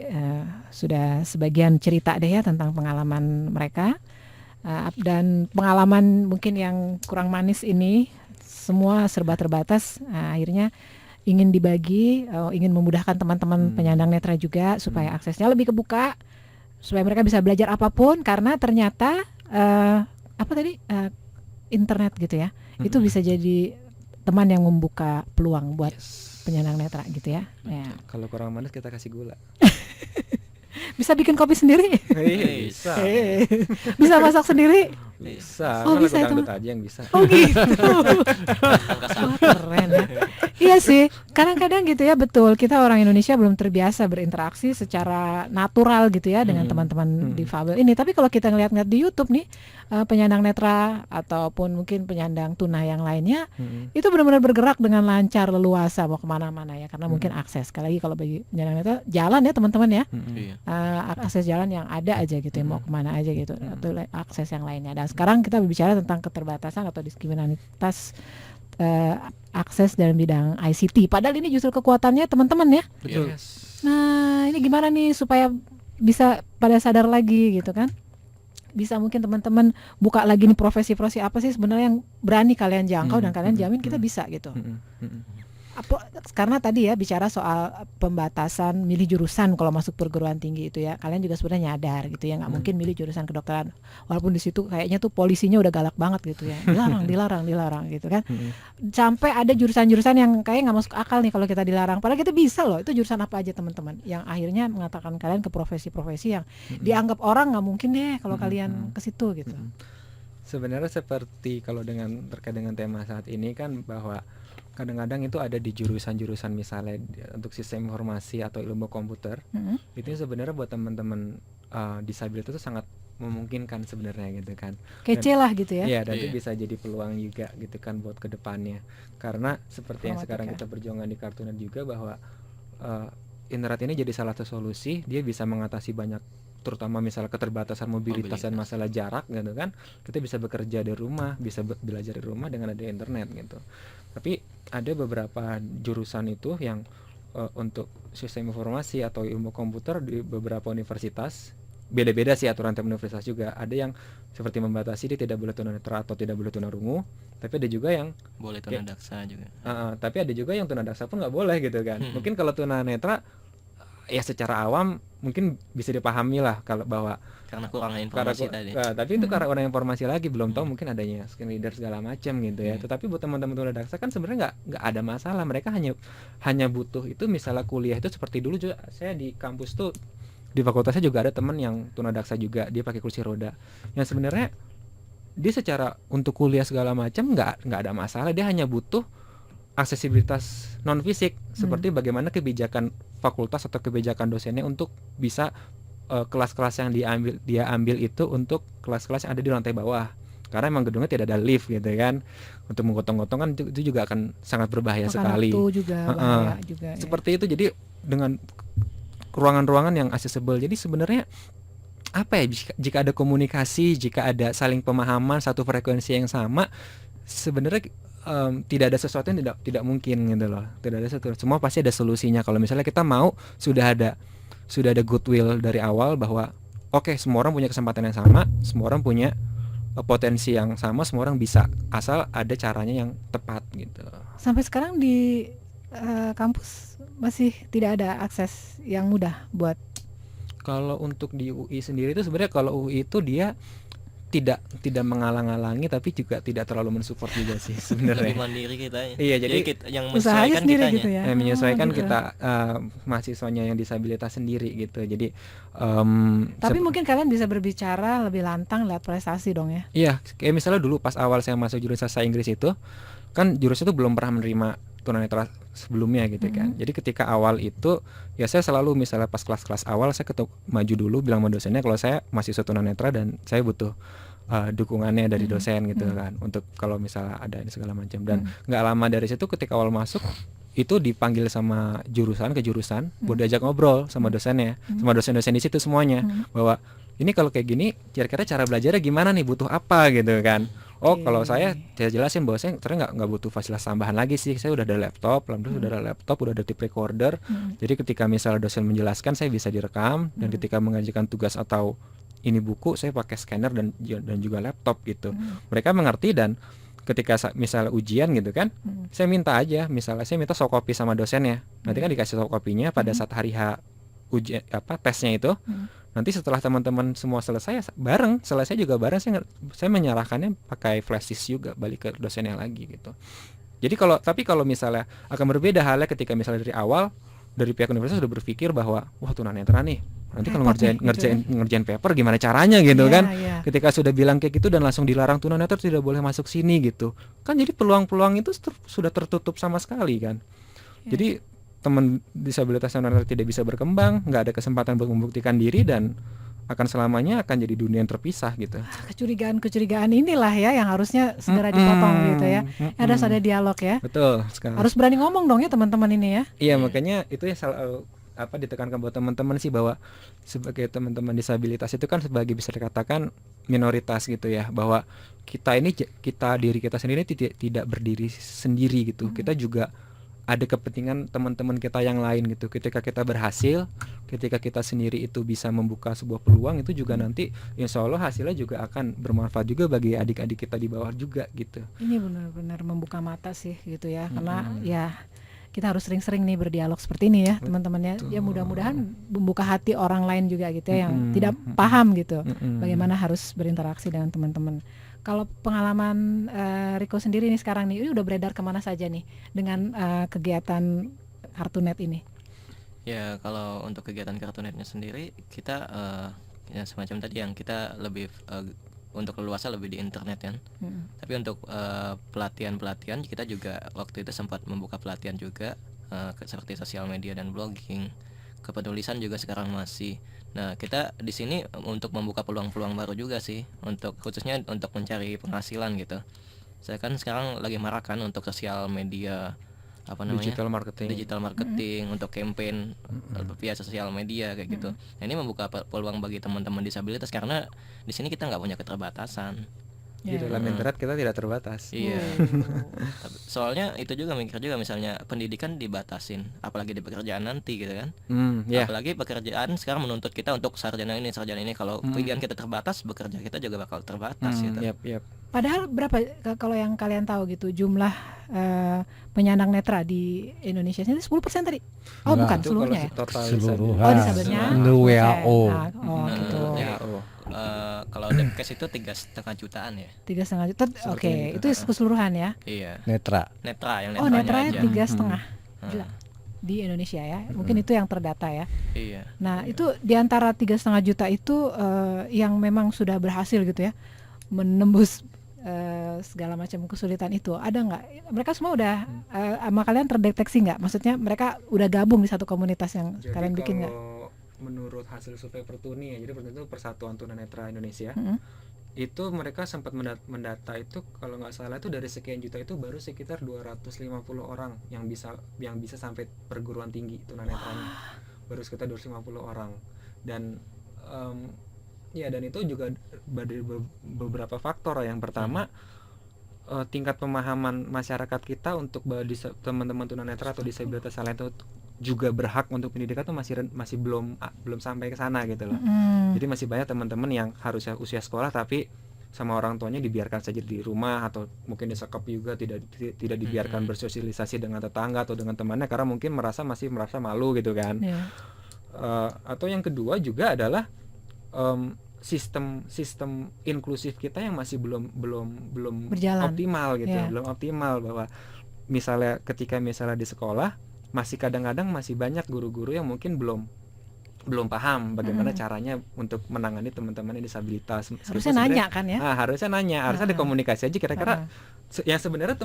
sudah sebagian cerita deh ya tentang pengalaman mereka. Dan pengalaman mungkin yang kurang manis ini semua serba terbatas. Akhirnya ingin dibagi, ingin memudahkan teman-teman penyandang netra juga supaya aksesnya lebih kebuka, supaya mereka bisa belajar apapun, karena ternyata internet gitu ya, itu bisa jadi teman yang membuka peluang buat penyandang netra gitu ya. Kalau kurang manis kita kasih gula. Bisa bikin kopi sendiri, Bisa. bisa masak sendiri. Bisa. Oh, Kan bisa lagu itu. dangdut aja yang bisa. Oh gitu. Wah, keren ya. Iya sih, kadang-kadang gitu ya, betul. Kita orang Indonesia belum terbiasa berinteraksi secara natural gitu ya dengan teman-teman difabel ini. Tapi kalau kita ngeliat-ngeliat di YouTube nih, penyandang netra ataupun mungkin penyandang tuna yang lainnya, itu benar-benar bergerak dengan lancar, leluasa mau kemana-mana ya, karena mungkin akses. Sekali lagi kalau bagi penyandang netra, jalan ya teman-teman ya. Iya. Akses jalan yang ada aja gitu ya, mau kemana aja gitu, atau akses yang lainnya. Dan sekarang kita berbicara tentang keterbatasan atau diskriminalitas akses dalam bidang ICT. Padahal ini justru kekuatannya teman-teman ya. Betul. Nah ini gimana nih supaya bisa pada sadar lagi gitu kan? Bisa mungkin teman-teman buka lagi nih profesi-profesi apa sih sebenarnya yang berani kalian jangkau dan kalian jamin kita bisa gitu. Karena tadi ya bicara soal pembatasan milih jurusan kalau masuk perguruan tinggi itu ya, kalian juga sebenarnya nyadar gitu ya, nggak mungkin milih jurusan kedokteran walaupun di situ kayaknya tuh polisinya udah galak banget gitu ya, dilarang gitu kan. Sampai ada jurusan-jurusan yang kayak nggak masuk akal nih kalau kita dilarang, padahal kita bisa loh. Itu jurusan apa aja teman-teman yang akhirnya mengatakan kalian ke profesi-profesi yang dianggap orang nggak mungkin deh kalau kalian ke situ gitu. Sebenarnya seperti kalau terkait dengan tema saat ini kan, bahwa kadang-kadang itu ada di jurusan-jurusan misalnya untuk sistem informasi atau ilmu komputer, itu sebenarnya buat teman-teman disabilitas itu sangat memungkinkan sebenarnya gitu kan. Kece lah gitu ya. Iya, dan itu bisa jadi peluang juga gitu kan buat kedepannya. Karena seperti yang sekarang kita perjuangkan di Kartunet juga, bahwa internet ini jadi salah satu solusi. Dia bisa mengatasi banyak, terutama misalnya keterbatasan mobilitas dan masalah jarak gitu kan. Kita bisa bekerja dari rumah, bisa belajar dari rumah dengan ada internet gitu. Tapi ada beberapa jurusan itu yang untuk sistem informasi atau ilmu komputer di beberapa universitas, beda-beda sih aturan tiap universitas juga. Ada yang seperti membatasi dia tidak boleh tunanetra atau tidak boleh tunarungu, tapi ada juga yang Boleh tunadaksa juga. tapi ada juga yang tunadaksa pun nggak boleh gitu kan. Mungkin kalau tunanetra ya secara awam mungkin bisa dipahami lah kalau bahwa Karena kurang karena informasi tadi. tapi itu karena orang informasi lagi belum tahu mungkin adanya screen reader segala macam gitu ya. Tetapi buat teman-teman tunadaksa kan sebenarnya nggak ada masalah, mereka hanya butuh itu, misalnya kuliah itu seperti dulu juga saya di kampus tuh di fakultasnya juga ada teman yang tunadaksa juga, dia pakai kursi roda yang sebenarnya dia secara untuk kuliah segala macam nggak ada masalah, dia hanya butuh aksesibilitas non fisik seperti bagaimana kebijakan fakultas atau kebijakan dosennya untuk bisa kelas-kelas yang dia ambil itu untuk kelas-kelas yang ada di lantai bawah, karena emang gedungnya tidak ada lift gitu kan, untuk menggotong-gotong kan itu juga akan sangat berbahaya Makan sekali. waktu juga bahaya juga ya. Seperti itu, jadi dengan ruangan-ruangan yang accessible, jadi sebenarnya apa ya, jika ada komunikasi, jika ada saling pemahaman, satu frekuensi yang sama, sebenarnya tidak ada sesuatu yang tidak mungkin gitu loh. Tidak ada sesuatu, semua pasti ada solusinya kalau misalnya kita mau, sudah ada goodwill dari awal bahwa oke, semua orang punya kesempatan yang sama, semua orang punya potensi yang sama, semua orang bisa, asal ada caranya yang tepat gitu. Sampai sekarang di kampus masih tidak ada akses yang mudah buat. Kalau untuk di UI sendiri itu sebenarnya kalau UI itu dia tidak menghalang-halangi, tapi juga tidak terlalu mensupport juga sih Lebih sebenarnya. mandiri kita ya. Iya, jadi yang Usahanya menyesuaikan sendiri kitanya. gitu ya. menyesuaikan gitu. kita mahasiswanya yang disabilitas sendiri gitu. Jadi Tapi mungkin kalian bisa berbicara lebih lantang lewat prestasi dong ya. iya, kayak misalnya dulu pas awal saya masuk jurusan sastra Inggris itu, kan jurusan itu belum pernah menerima tunanetra sebelumnya gitu kan. Jadi ketika awal itu ya saya selalu misalnya pas kelas-kelas awal saya maju dulu bilang sama dosennya kalau saya mahasiswa tunanetra dan saya butuh dukungannya dari dosen gitu kan, untuk kalau misalnya ada ini segala macam. Dan nggak lama dari situ ketika awal masuk itu dipanggil sama ke jurusan buat diajak ngobrol sama dosennya, sama dosen-dosen di situ semuanya, bahwa ini kalau kayak gini kira-kira cara belajarnya gimana nih, butuh apa gitu kan. Oh, kalau saya jelasin bahwa saya ternyata nggak butuh fasilitas tambahan lagi sih. Saya udah ada laptop, alhamdulillah udah ada laptop, udah ada tape recorder. Jadi ketika misalnya dosen menjelaskan, saya bisa direkam, dan ketika mengajukan tugas atau ini buku, saya pakai scanner dan juga laptop gitu. Mereka mengerti, dan ketika misalnya ujian gitu kan, saya minta aja, misalnya saya minta soft copy sama dosennya. Nanti kan dikasih soft copy-nya pada saat hari H ujian tesnya itu. Nanti setelah teman-teman semua selesai juga bareng, saya menyerahkannya pakai flash disk juga balik ke dosennya lagi gitu. Jadi kalau misalnya akan berbeda halnya ketika misalnya dari awal dari pihak universitas sudah berpikir bahwa wah tunanetra nih, nanti kalau ngerjain paper gimana caranya gitu Iya, kan. iya. Ketika sudah bilang kayak gitu dan langsung dilarang tunanetra tidak boleh masuk sini gitu. Kan jadi peluang-peluang itu sudah tertutup sama sekali kan. Jadi teman disabilitas tunanetra tidak bisa berkembang, nggak ada kesempatan buat membuktikan diri, dan akan selamanya akan jadi dunia yang terpisah gitu. Kecurigaan inilah ya yang harusnya segera dipotong gitu ya. Ada dialog ya. Betul sekali. Harus berani ngomong dong ya teman-teman ini ya. Iya, makanya itu ya ditekankan buat teman-teman sih, bahwa sebagai teman-teman disabilitas itu kan sebagai bisa dikatakan minoritas gitu ya, bahwa diri kita sendiri tidak berdiri sendiri gitu. Kita juga ada kepentingan teman-teman kita yang lain gitu. Ketika kita berhasil, ketika kita sendiri itu bisa membuka sebuah peluang, itu juga nanti insya Allah hasilnya juga akan bermanfaat juga bagi adik-adik kita di bawah juga gitu. Ini benar-benar membuka mata sih gitu ya. Karena ya kita harus sering-sering nih berdialog seperti ini ya teman-teman ya. Ya mudah-mudahan membuka hati orang lain juga gitu ya, yang tidak paham gitu bagaimana harus berinteraksi dengan teman-teman. Kalau pengalaman Riko sendiri nih sekarang nih, ini udah beredar kemana saja nih dengan kegiatan Kartunet ini? Ya, kalau untuk kegiatan Kartunetnya sendiri, kita ya semacam tadi yang kita lebih untuk leluasa lebih di internet kan. Tapi untuk pelatihan kita juga waktu itu sempat membuka pelatihan juga seperti sosial media dan blogging. Kepenulisan juga sekarang masih. Nah, kita di sini untuk membuka peluang-peluang baru juga sih, khususnya untuk mencari penghasilan gitu. Saya kan sekarang lagi marak kan untuk sosial media, digital marketing untuk campaign via sosial media kayak gitu. Nah, ini membuka peluang bagi teman-teman disabilitas karena di sini kita nggak punya keterbatasan. Di dalam internet kita tidak terbatas. Iya. Soalnya itu juga mikir juga, misalnya pendidikan dibatasin, apalagi di pekerjaan nanti gitu kan. Apalagi pekerjaan sekarang menuntut kita untuk sarjana ini. Kalau pilihan kita terbatas, bekerja kita juga bakal terbatas gitu. Padahal berapa kalau yang kalian tahu gitu jumlah penyandang netra di Indonesia ini 10% tadi? Oh Enggak. bukan Itu seluruhnya ya? kalau total Keseluruhan. Oh disabilitasnya. Menurut 10%. WHO. Nah, oh gitu. Ya. WHO. Kalau Depkes itu 3,5 jutaan ya. 3,5 juta. Oke, Seperti itu keseluruhan ya. Iya. Netra. Netra yang Oh netranya netranya aja. 3,5. Gila. Di Indonesia ya. Mungkin itu yang terdata ya. Iya. Nah itu di antara 3,5 juta itu yang memang sudah berhasil gitu ya menembus segala macam kesulitan itu, ada nggak? Mereka semua udah sama kalian terdeteksi nggak? Maksudnya mereka udah gabung di satu komunitas yang Jadi kalian bikin nggak? kalau menurut hasil survei Pertuni ya, jadi Pertuni itu Persatuan Tunanetra Indonesia, Mm-mm. itu mereka sempat mendata itu kalau nggak salah itu dari sekian juta itu baru sekitar 250 orang yang bisa sampai perguruan tinggi tunanetranya. Baru sekitar 250 orang. Dan ya dan itu juga dari beberapa faktor. Yang pertama tingkat pemahaman masyarakat kita untuk teman-teman tunanetra atau disabilitas lain itu juga berhak untuk pendidikan itu masih belum sampai ke sana gitu loh. Jadi masih banyak teman-teman yang harusnya usia sekolah tapi sama orang tuanya dibiarkan saja di rumah atau mungkin disekap juga, tidak dibiarkan bersosialisasi dengan tetangga atau dengan temannya karena mungkin masih merasa malu gitu kan. Yeah. Atau yang kedua juga adalah sistem inklusif kita yang masih belum Berjalan. optimal gitu, Yeah. belum optimal bahwa misalnya ketika di sekolah masih kadang-kadang masih banyak guru-guru yang mungkin belum paham bagaimana caranya untuk menangani teman-teman yang disabilitas. Harusnya nanya kan ya? Harusnya nanya, harusnya ada komunikasi aja kira-kira. Yang sebenarnya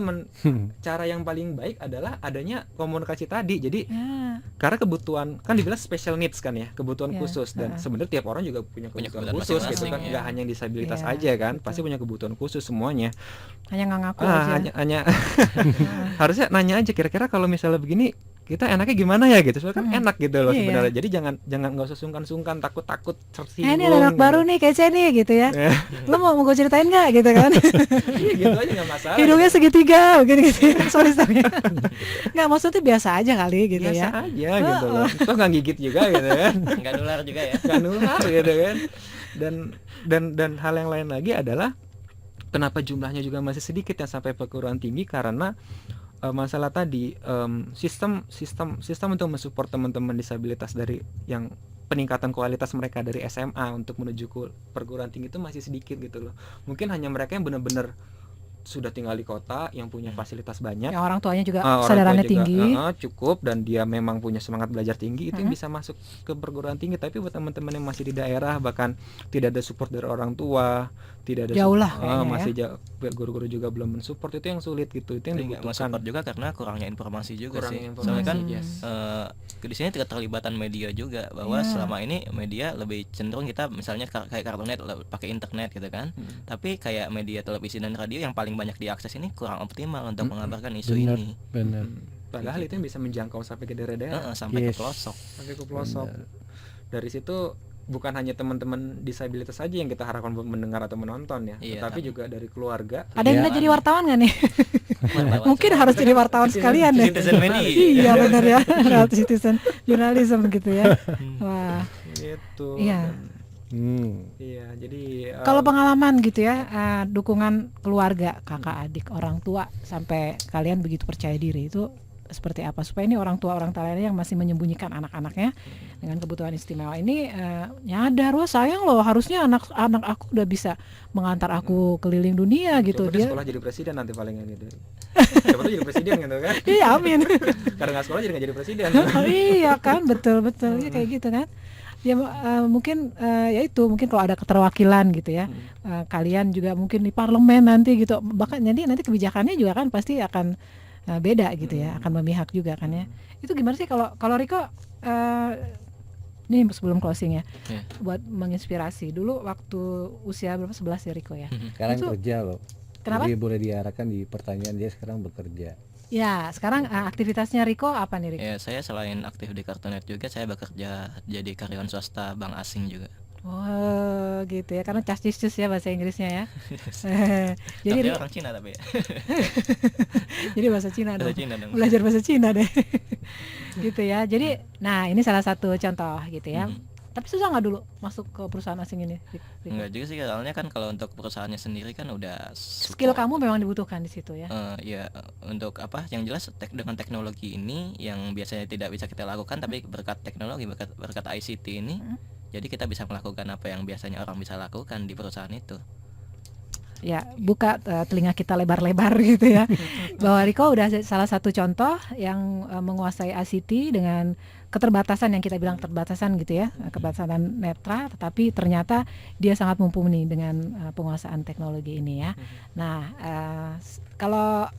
cara yang paling baik adalah adanya komunikasi tadi. Jadi Ya. karena kebutuhan kan dibilang special needs kan ya, kebutuhan Ya, khusus dan sebenarnya tiap orang juga punya kebutuhan kebutuhan khusus gitu masing-masing, kan, ya. nggak hanya yang disabilitas Ya, aja kan, betul. pasti punya kebutuhan khusus semuanya. Hanya nggak ngaku aja. Hanya harusnya nanya aja kira-kira kalau misalnya begini kita enaknya gimana ya gitu, soalnya kan enak gitu loh Iya. sebenarnya. Jadi jangan nggak usah sungkan-sungkan, takut tersinggung. Ini ada anak baru nih kece nih gitu ya. Ya. Lo mau gue ceritain nggak gitu kan? Iya gitu aja nggak masalah. Hidungnya segitiga gitu gitu. sorry. Nggak, maksudnya biasa aja kali gitu biasa ya. aja gitu loh. Toh nggak gigit juga gitu kan. Nggak nular juga ya. Nggak nular gitu kan. Dan hal yang lain lagi adalah kenapa jumlahnya juga masih sedikit yang sampai perguruan tinggi karena masalah tadi sistem untuk mensupport teman-teman disabilitas dari yang peningkatan kualitas mereka dari SMA untuk menuju ke perguruan tinggi itu masih sedikit gitu loh. Mungkin hanya mereka yang benar-benar sudah tinggal di kota yang punya fasilitas banyak, Yang orang tuanya juga orang kesadarannya tua juga, tinggi. cukup dan dia memang punya semangat belajar tinggi itu yang bisa masuk ke perguruan tinggi. Tapi buat teman-teman yang masih di daerah bahkan tidak ada support dari orang tua, tidak ada Jauh lah kayaknya masih jauh, guru-guru juga belum mensupport, itu yang sulit gitu, itu yang Nggak dibutuhkan. support juga karena kurangnya informasi juga Kurangnya sih. informasi, Soalnya kan yes. di sini keterlibatan media juga bahwa Ya. selama ini media lebih cenderung kita misalnya kayak Kartunet pakai internet gitu kan. Tapi kayak media televisi dan radio yang paling banyak diakses ini kurang optimal untuk mengabarkan isu Benar, ini. benar. Padahal itu yang bisa menjangkau sampai ke daerah-daerah, Sampai Yes. ke pelosok. sampai ke pelosok. Dari situ bukan hanya teman-teman disabilitas saja yang kita harapkan buat mendengar atau menonton ya, Iya, tetapi tapi- juga dari keluarga. Ada yang Ya. udah jadi wartawan nggak nih? Wartawan Mungkin harus jadi wartawan sekalian deh. Citizen media. Iya benar ya, citizen journalism gitu ya. Wah, Gitu. Iya. Iya, jadi kalau pengalaman gitu ya, dukungan keluarga, kakak, adik, orang tua sampai kalian begitu percaya diri itu seperti apa supaya ini orang tua lainnya yang masih menyembunyikan anak-anaknya dengan kebutuhan istimewa ini nyadar, wah sayang loh, harusnya anak aku udah bisa mengantar aku keliling dunia gitu. coba dia Dia sekolah jadi presiden nanti palingan gitu. Coba tuh jadi presiden gitu kan. iya amin. Karena nggak sekolah jadi nggak jadi presiden. Oh, iya kan, betul ya kayak gitu kan ya. Mungkin ya itu mungkin kalau ada keterwakilan gitu ya, kalian juga mungkin di parlemen nanti gitu, bahkan nanti kebijakannya juga kan pasti akan beda gitu ya, akan memihak juga kan ya. Itu gimana sih kalau Riko, ini sebelum closing ya, Iya. buat menginspirasi dulu waktu usia berapa, 11 ya Riko ya. Sekarang Itu- kerja loh. Kenapa? Jadi boleh diarahkan di pertanyaan dia sekarang bekerja. Ya sekarang aktivitasnya Riko apa nih Riko? Ya, saya selain aktif di Kartunet juga saya bekerja jadi karyawan swasta bank asing juga. Oh gitu ya, karena cascis ya bahasa Inggrisnya ya. Jadi Jadi orang Cina tapi ya. jadi bahasa Cina dong. Bahasa Cina dong. Belajar bahasa Cina deh. Gitu ya. Jadi nah ini salah satu contoh gitu ya. Tapi susah nggak dulu masuk ke perusahaan asing ini? Enggak juga sih, soalnya kan kalau untuk perusahaannya sendiri kan udah Skill support. kamu memang dibutuhkan di situ ya. Ya untuk apa yang jelas dengan teknologi ini yang biasanya tidak bisa kita lakukan, tapi berkat teknologi, berkat ICT ini, jadi kita bisa melakukan apa yang biasanya orang bisa lakukan di perusahaan itu. Ya, buka telinga kita lebar-lebar gitu ya. Bahwa Riko udah salah satu contoh yang menguasai ICT dengan keterbatasan yang kita bilang keterbatasan gitu ya, keterbatasan netra, tetapi ternyata dia sangat mumpuni dengan penguasaan teknologi ini ya. Nah, kalau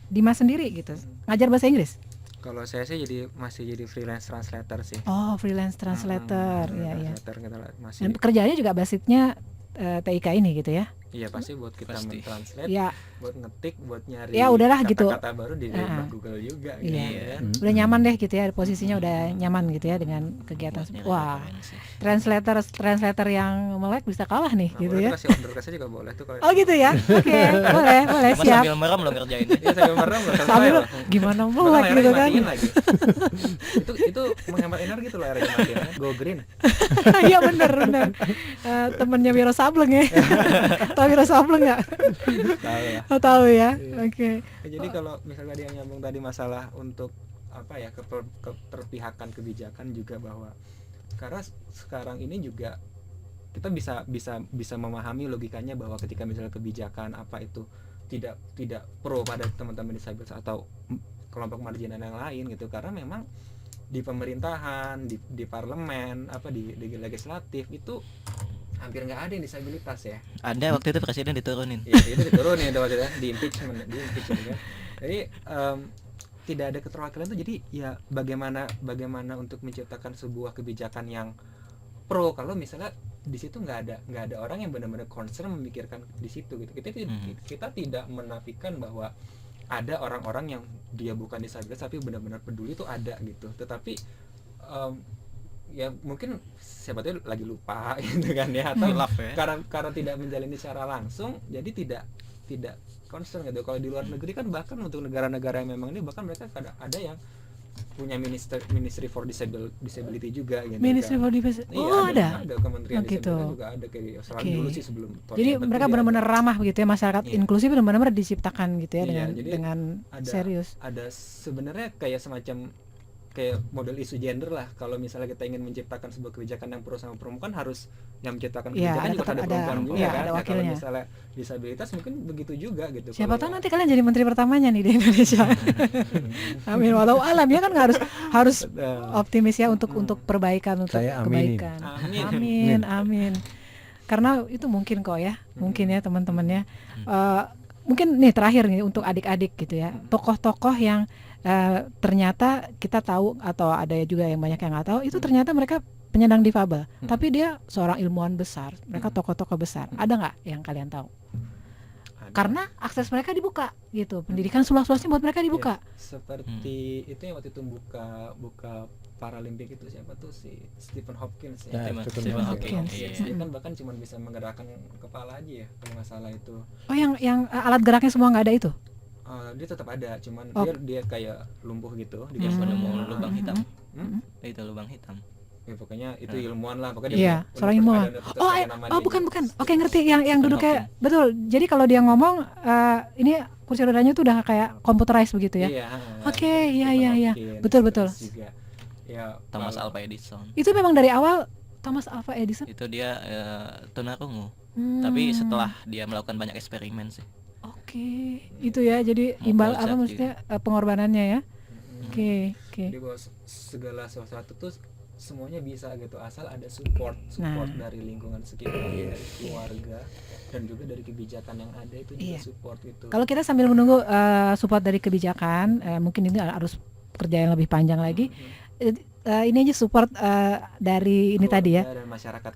Dimas sendiri gitu, ngajar bahasa Inggris? Kalau saya sih masih jadi freelance translator sih. Oh, freelance translator, ya ya. Translator kita masih. Dan pekerjaannya juga basicnya TIK ini gitu ya? Iya pasti buat kita Pasti. mentranslate, Ya, buat ngetik, buat nyari Ya, udahlah gitu. kata-kata baru di Google juga gitu iya. kan. Udah nyaman deh gitu ya, posisinya udah nyaman gitu ya dengan kegiatan. Buat nyari Wah, referensi. translator yang melek bisa kalah nih Nah, gitu boleh ya. tuh kasih order kasih juga boleh tuh kalau. Oh gitu ya, oke, boleh Cuma siap. sambil merem lo ngerjain. Iya saya merem nggak selesai Sambil loh. gimana Bahkan melek layarnya gitu kan? dimatiin lagi. itu menghemat energi tuh layarnya dimatiin. Go green. Iya bener. Temennya Wiro Sableng ya. Tahu Wiro Sableng nggak? Tahu ya. Oh, tahu ya. Iya. Oke. Jadi kalau misalnya dia nyambung tadi masalah untuk apa ya keterpihakan kebijakan juga, bahwa karena sekarang ini juga kita bisa memahami logikanya bahwa ketika misalnya kebijakan apa itu tidak pro pada teman-teman disabilitas atau kelompok marginal yang lain gitu, karena memang di pemerintahan, di parlemen, di legislatif itu hampir nggak ada yang disabilitas ya. Ada waktu itu presiden diturunin. Ya itu diturunin waktu itu di impeachment ya. Jadi tidak ada keterwakilan tuh, jadi ya bagaimana untuk menciptakan sebuah kebijakan yang pro kalau misalnya di situ nggak ada orang yang benar-benar concern memikirkan di situ gitu. Kita tidak menafikan bahwa ada orang-orang yang dia bukan disabilitas tapi benar-benar peduli, itu ada gitu. Tetapi ya mungkin siapa tahu lagi lupa gitu kan ya, atau karena tidak menjalani secara langsung jadi tidak concern gitu. Kalau di luar negeri kan bahkan untuk negara-negara yang memang ini bahkan mereka ada yang punya ministry for disability juga gitu. Ministry kan. for Disability. Iya, Oh, ada. kementerian Oh, gitu. disabilitas juga ada kayak Australia dulu sih sebelum Jadi Toyota mereka tuh dia benar-benar ramah begitu ya, masyarakat Iya. inklusif benar-benar diciptakan gitu ya, Iya, jadi dengan serius. ada sebenarnya kayak semacam kayak model isu gender lah. Kalau misalnya kita ingin menciptakan sebuah kebijakan yang pro sama perempuan, harus yang menciptakan Iya, kebijakan juga tetap ada ada, perempuan juga iya, kan. ada Nah, kalau wakilnya. misalnya disabilitas mungkin begitu juga gitu. Siapa Kalau tahu nanti kalian jadi menteri pertamanya nih di Indonesia. Amin, walau alam ya kan, nggak harus optimis ya untuk perbaikan, untuk Saya aminin. kebaikan. Amin. Amin. Karena itu mungkin kok ya, mungkin ya teman-temannya. Mungkin nih terakhir nih untuk adik-adik gitu ya, tokoh-tokoh yang ternyata kita tahu atau ada juga yang banyak yang nggak tahu, itu ternyata mereka penyandang difabel, tapi dia seorang ilmuwan besar, mereka tokoh-tokoh besar. Ada nggak yang kalian tahu? Ada. Karena akses mereka dibuka gitu, pendidikan seluas-luasnya buat mereka dibuka. Ya, seperti itu yang waktu itu buka Paralimpik itu siapa tuh, si Stephen Hopkins Ya, Stephen Hopkins. Hopkins. Dia kan bahkan cuma bisa menggerakkan kepala aja ya kalau nggak salah itu. Oh, yang alat geraknya semua nggak ada itu? Dia tetap ada, cuman Oh. dia kayak lumpuh gitu. Yang penemu lubang hitam. Hmm? Itu lubang hitam. Ya pokoknya itu ilmuwan lah, pokoknya Iya, seorang ilmuwan. Bukan. Oke, ngerti yang duduk kayak betul. Jadi kalau dia ngomong ini kursi rodanya tuh udah kayak computerized begitu ya. Iya. Oke, iya. Hopkins, Betul. terus juga, ya, Thomas kalau- Alva Edison. Itu memang dari awal Thomas Alva Edison. Itu dia tunarungu. Hmm. Tapi setelah dia melakukan banyak eksperimen sih. Oke, itu ya. Jadi imbal Mozart apa juga. maksudnya pengorbanannya ya. Oke. Jadi bahwa segala sesuatu tuh semuanya bisa gitu, asal ada support Nah. dari lingkungan sekitar, dari keluarga, dan juga dari kebijakan yang ada itu juga Iya. support itu. Kalau kita sambil menunggu support dari kebijakan, mungkin ini harus kerja yang lebih panjang lagi. Ini aja support dari ini tadi ya. Keluarga dan masyarakat.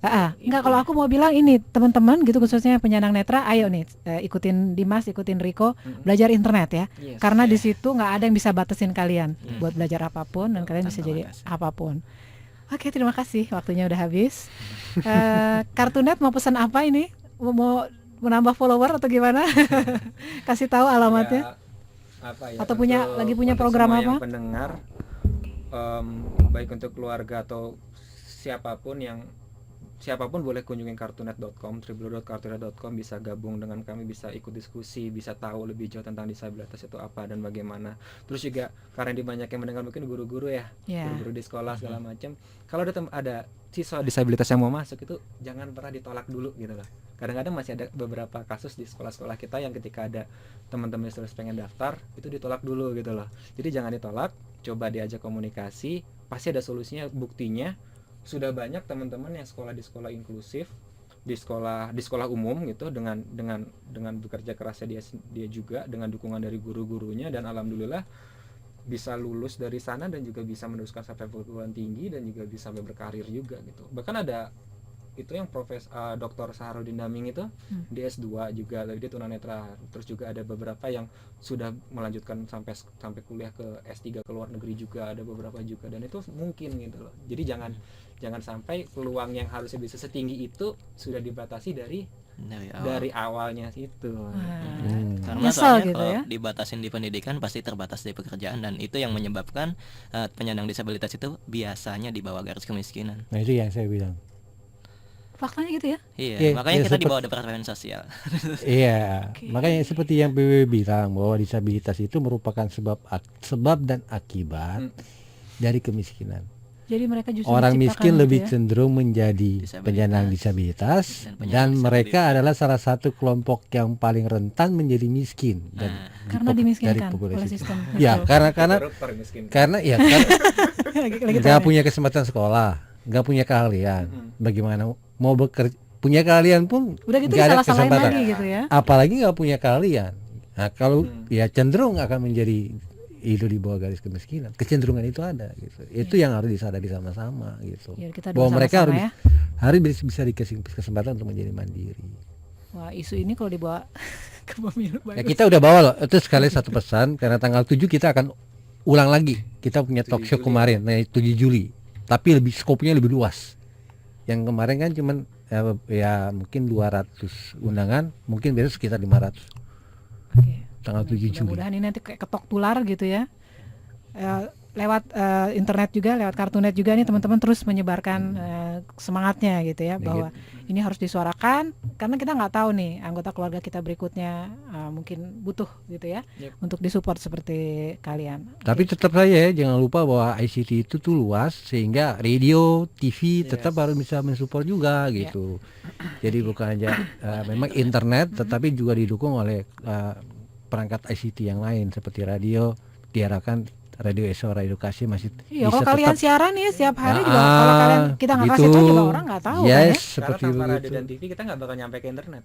Enggak, kalau aku mau bilang ini teman-teman gitu, khususnya penyandang netra, ayo nih ikutin Dimas, ikutin Riko, belajar internet ya. Yes. Karena di situ nggak ada yang bisa batasin kalian buat belajar apapun, dan kalian bisa tanpa jadi batas. apapun. Oke, terima kasih, waktunya udah habis. Kartunet mau pesan apa ini? Mau menambah follower atau gimana? Kasih tahu alamatnya. Ya, apa ya, Atau lagi punya untuk program semua apa? yang pendengar, baik untuk keluarga atau siapapun boleh kunjungin kartunet.com, www.kartunet.com, bisa gabung dengan kami, bisa ikut diskusi, bisa tahu lebih jauh tentang disabilitas itu apa dan bagaimana. Terus juga karena banyak yang mendengar mungkin guru-guru ya, guru-guru di sekolah segala macam. Kalau ada siswa disabilitas yang mau masuk itu jangan pernah ditolak dulu gitu loh. Kadang-kadang masih ada beberapa kasus di sekolah-sekolah kita yang ketika ada teman-teman disabilitas pengen daftar itu ditolak dulu gitu loh. Jadi jangan ditolak, coba diajak komunikasi, pasti ada solusinya. Buktinya sudah banyak teman-teman yang sekolah di sekolah inklusif, di sekolah umum gitu, dengan bekerja kerasnya dia juga dengan dukungan dari guru-gurunya, dan alhamdulillah bisa lulus dari sana dan juga bisa meneruskan sampai perguruan tinggi dan juga bisa berkarir juga gitu. Bahkan ada itu yang Dr. Saharudin Daming itu di S2 juga, dia tunanetra. Terus juga ada beberapa yang sudah melanjutkan sampai kuliah ke S3 ke luar negeri juga, ada beberapa juga, dan itu mungkin gitu loh. Jadi jangan sampai peluang yang harusnya bisa setinggi itu sudah dibatasi dari awalnya itu. Karena Nyesel soalnya gitu kalau ya. dibatasin di pendidikan pasti terbatas di pekerjaan, dan itu yang menyebabkan penyandang disabilitas itu biasanya di bawah garis kemiskinan. Nah itu yang saya bilang. Faktanya gitu ya. Iya, Iya, makanya iya, kita di sempet- bawah Departemen Sosial. Iya, makanya seperti yang PBB bilang bahwa disabilitas itu merupakan sebab dan akibat dari kemiskinan. Jadi mereka justru Orang diciptakan miskin gitu lebih ya. cenderung menjadi Disabilitas. penyandang disabilitas, Dan penyandang dan mereka disabilitas. adalah salah satu kelompok yang paling rentan menjadi miskin dan Karena dari dimiskinkan populasi. oleh sistem. Ya, karena Koruptor miskin. karena Lagi nggak punya kesempatan sekolah, nggak punya keahlian. Bagaimana mau bekerja, punya keahlian pun Udah gitu nggak ada salah-salahin kesempatan. lagi gitu ya. Apalagi nggak punya keahlian. Nah, kalau ya cenderung akan menjadi itu di bawah garis kemiskinan. Kecenderungan itu ada gitu. Itu yang harus disadari sama-sama gitu. Ya, kita Bahwa doa mereka sama-sama harus ya. bisa dikasih kesempatan untuk menjadi mandiri. Wah, isu ini kalau dibawa ke pemilu Ya, bagus. kita udah bawa loh. Itu sekali satu pesan, karena tanggal 7 kita akan ulang lagi. Kita punya talk show kemarin, 7 Juli. Tapi skopnya lebih luas. Yang kemarin kan cuman ya mungkin 200 undangan, mungkin besok sekitar 500. Oke. Tanggal 7 Juli. Mudah-mudahan ini nanti kayak ketok tular gitu ya. Lewat internet juga, lewat Kartunet juga nih teman-teman terus menyebarkan semangatnya gitu ya, bahwa ini harus disuarakan, karena kita nggak tahu nih anggota keluarga kita berikutnya mungkin butuh gitu ya untuk disupport seperti kalian. Tapi tetap saja ya, jangan lupa bahwa ICT itu tuh luas, sehingga radio, TV tetap harus bisa mensupport juga gitu. Jadi bukan aja memang internet, tetapi juga didukung oleh perangkat ICT yang lain seperti radio. Diharapkan radio Suara Edukasi masih Iya, bisa kalau kalian tetap. siaran ya setiap hari juga, kalau kalian kita nggak kasih gitu. tahu juga orang nggak tahu kan ya. Yes, Karena seperti tanpa radio begitu. dan TV kita nggak bakal nyampe ke internet.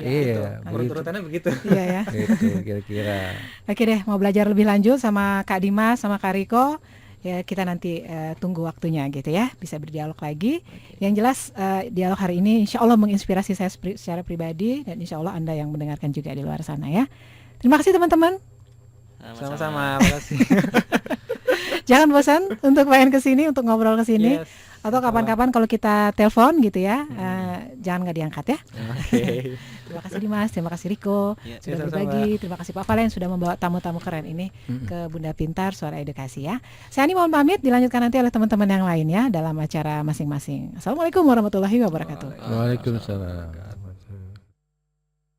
Iya, Urut-urutannya begitu. Iya ya. itu kira-kira. Oke deh, mau belajar lebih lanjut sama Kak Dimas sama Kak Riko, ya kita nanti tunggu waktunya gitu ya, bisa berdialog lagi. Yang jelas dialog hari ini insya Allah menginspirasi saya secara pribadi, dan insya Allah Anda yang mendengarkan juga di luar sana ya. Terima kasih teman-teman. Sama-sama, makasih. Jangan bosan untuk main ke sini, untuk ngobrol ke sini. Yes. Atau kapan-kapan kalau kita telepon gitu ya, jangan nggak diangkat ya. Oke. Terima kasih Dimas, terima kasih Riko Ya, sudah sama-sama. berbagi. Terima kasih Pak Valen sudah membawa tamu-tamu keren ini ke Bunda Pintar Suara Edukasi ya. Saya Ani mohon pamit, dilanjutkan nanti oleh teman-teman yang lain ya dalam acara masing-masing. Assalamualaikum warahmatullahi wabarakatuh. Waalaikumsalam.